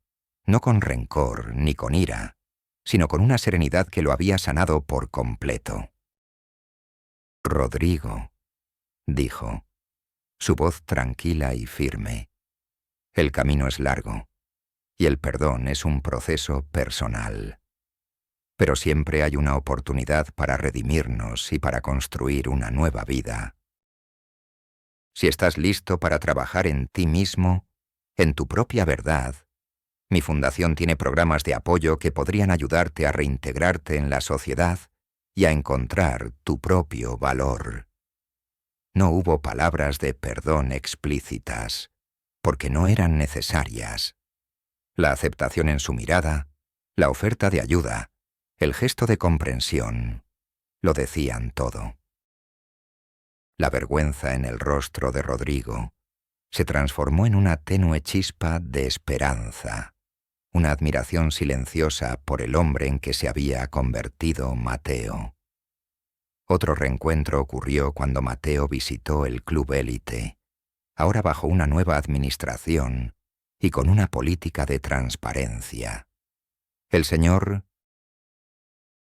no con rencor ni con ira, sino con una serenidad que lo había sanado por completo. «Rodrigo», dijo, su voz tranquila y firme, «el camino es largo, y el perdón es un proceso personal. Pero siempre hay una oportunidad para redimirnos y para construir una nueva vida. Si estás listo para trabajar en ti mismo, en tu propia verdad, mi fundación tiene programas de apoyo que podrían ayudarte a reintegrarte en la sociedad y a encontrar tu propio valor». No hubo palabras de perdón explícitas, porque no eran necesarias. La aceptación en su mirada, la oferta de ayuda, el gesto de comprensión, lo decían todo. La vergüenza en el rostro de Rodrigo se transformó en una tenue chispa de esperanza. una admiración silenciosa por el hombre en que se había convertido Mateo. Otro reencuentro ocurrió cuando Mateo visitó el Club Élite, ahora bajo una nueva administración y con una política de transparencia. El señor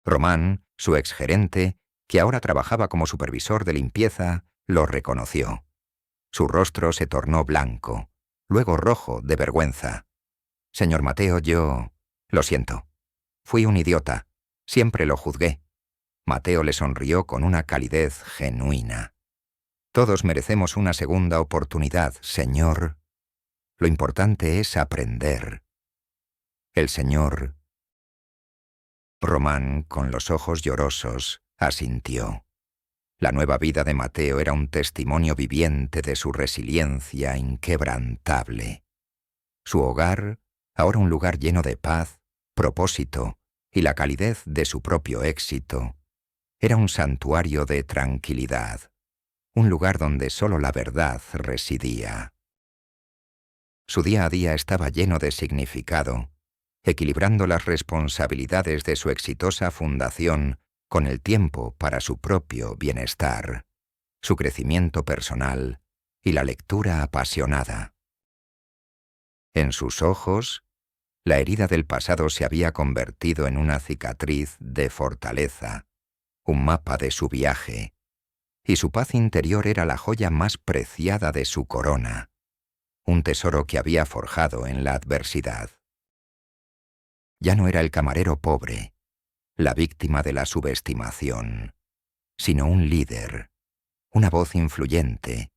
Román, su exgerente, que ahora trabajaba como supervisor de limpieza, lo reconoció. Su rostro se tornó blanco, luego rojo de vergüenza. «Señor Mateo, yo... Lo siento. Fui un idiota. Siempre lo juzgué». Mateo le sonrió con una calidez genuina. «Todos merecemos una segunda oportunidad, señor. Lo importante es aprender». El señor Román, con los ojos llorosos, asintió. La nueva vida de Mateo era un testimonio viviente de su resiliencia inquebrantable. Su hogar, ahora un lugar lleno de paz, propósito y la calidez de su propio éxito, era un santuario de tranquilidad, un lugar donde solo la verdad residía. Su día a día estaba lleno de significado, equilibrando las responsabilidades de su exitosa fundación con el tiempo para su propio bienestar, su crecimiento personal y la lectura apasionada. En sus ojos, la herida del pasado se había convertido en una cicatriz de fortaleza, un mapa de su viaje, y su paz interior era la joya más preciada de su corona, un tesoro que había forjado en la adversidad. Ya no era el camarero pobre, la víctima de la subestimación, sino un líder, una voz influyente,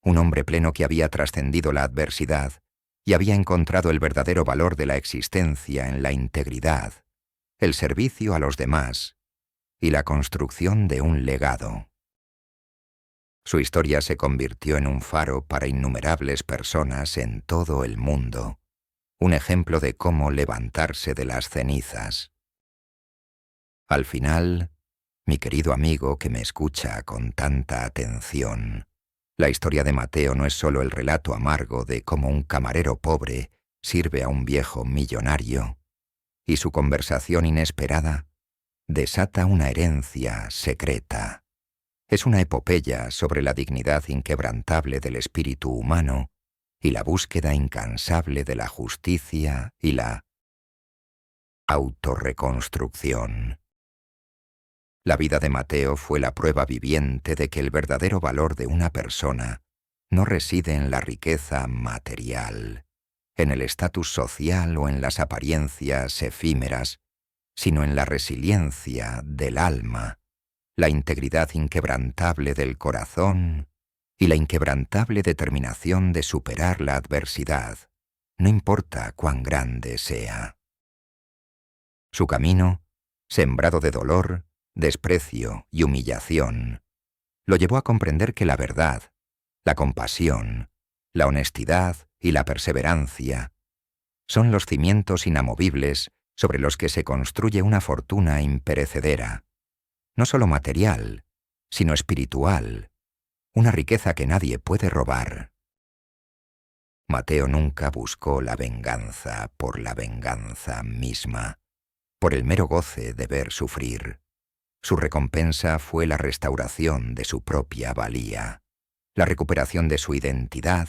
un hombre pleno que había trascendido la adversidad y había encontrado el verdadero valor de la existencia en la integridad, el servicio a los demás y la construcción de un legado. Su historia se convirtió en un faro para innumerables personas en todo el mundo, un ejemplo de cómo levantarse de las cenizas. Al final, mi querido amigo que me escucha con tanta atención, la historia de Mateo no es solo el relato amargo de cómo un camarero pobre sirve a un viejo millonario, y su conversación inesperada desata una herencia secreta. Es una epopeya sobre la dignidad inquebrantable del espíritu humano y la búsqueda incansable de la justicia y la autorreconstrucción. La vida de Mateo fue la prueba viviente de que el verdadero valor de una persona no reside en la riqueza material, en el estatus social o en las apariencias efímeras, sino en la resiliencia del alma, la integridad inquebrantable del corazón y la inquebrantable determinación de superar la adversidad, no importa cuán grande sea. Su camino, sembrado de dolor, desprecio y humillación, lo llevó a comprender que la verdad, la compasión, la honestidad y la perseverancia son los cimientos inamovibles sobre los que se construye una fortuna imperecedera, no solo material, sino espiritual, una riqueza que nadie puede robar. Mateo nunca buscó la venganza por la venganza misma, por el mero goce de ver sufrir. Su recompensa fue la restauración de su propia valía, la recuperación de su identidad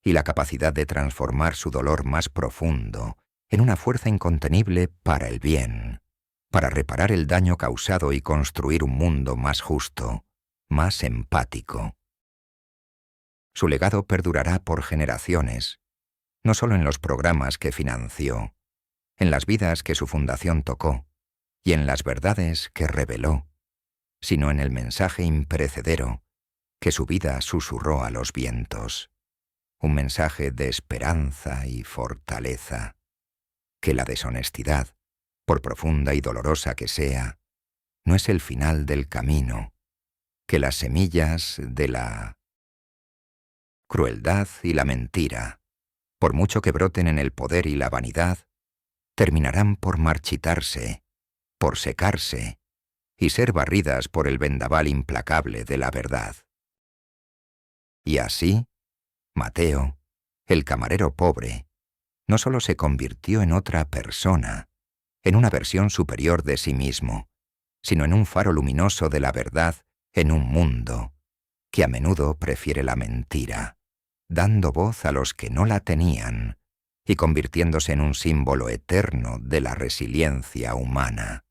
y la capacidad de transformar su dolor más profundo en una fuerza incontenible para el bien, para reparar el daño causado y construir un mundo más justo, más empático. Su legado perdurará por generaciones, no solo en los programas que financió, en las vidas que su fundación tocó y en las verdades que reveló, sino en el mensaje imperecedero que su vida susurró a los vientos, un mensaje de esperanza y fortaleza, que la deshonestidad, por profunda y dolorosa que sea, no es el final del camino, que las semillas de la crueldad y la mentira, por mucho que broten en el poder y la vanidad, terminarán por marchitarse, por secarse y ser barridas por el vendaval implacable de la verdad. Y así, Mateo, el camarero pobre, no solo se convirtió en otra persona, en una versión superior de sí mismo, sino en un faro luminoso de la verdad en un mundo que a menudo prefiere la mentira, dando voz a los que no la tenían y convirtiéndose en un símbolo eterno de la resiliencia humana.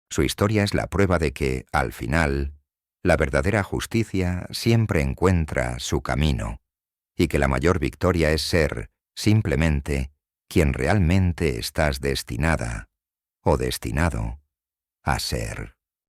Su historia es la prueba de que, al final, la verdadera justicia siempre encuentra su camino, y que la mayor victoria es ser, simplemente, quien realmente estás destinada o destinado a ser.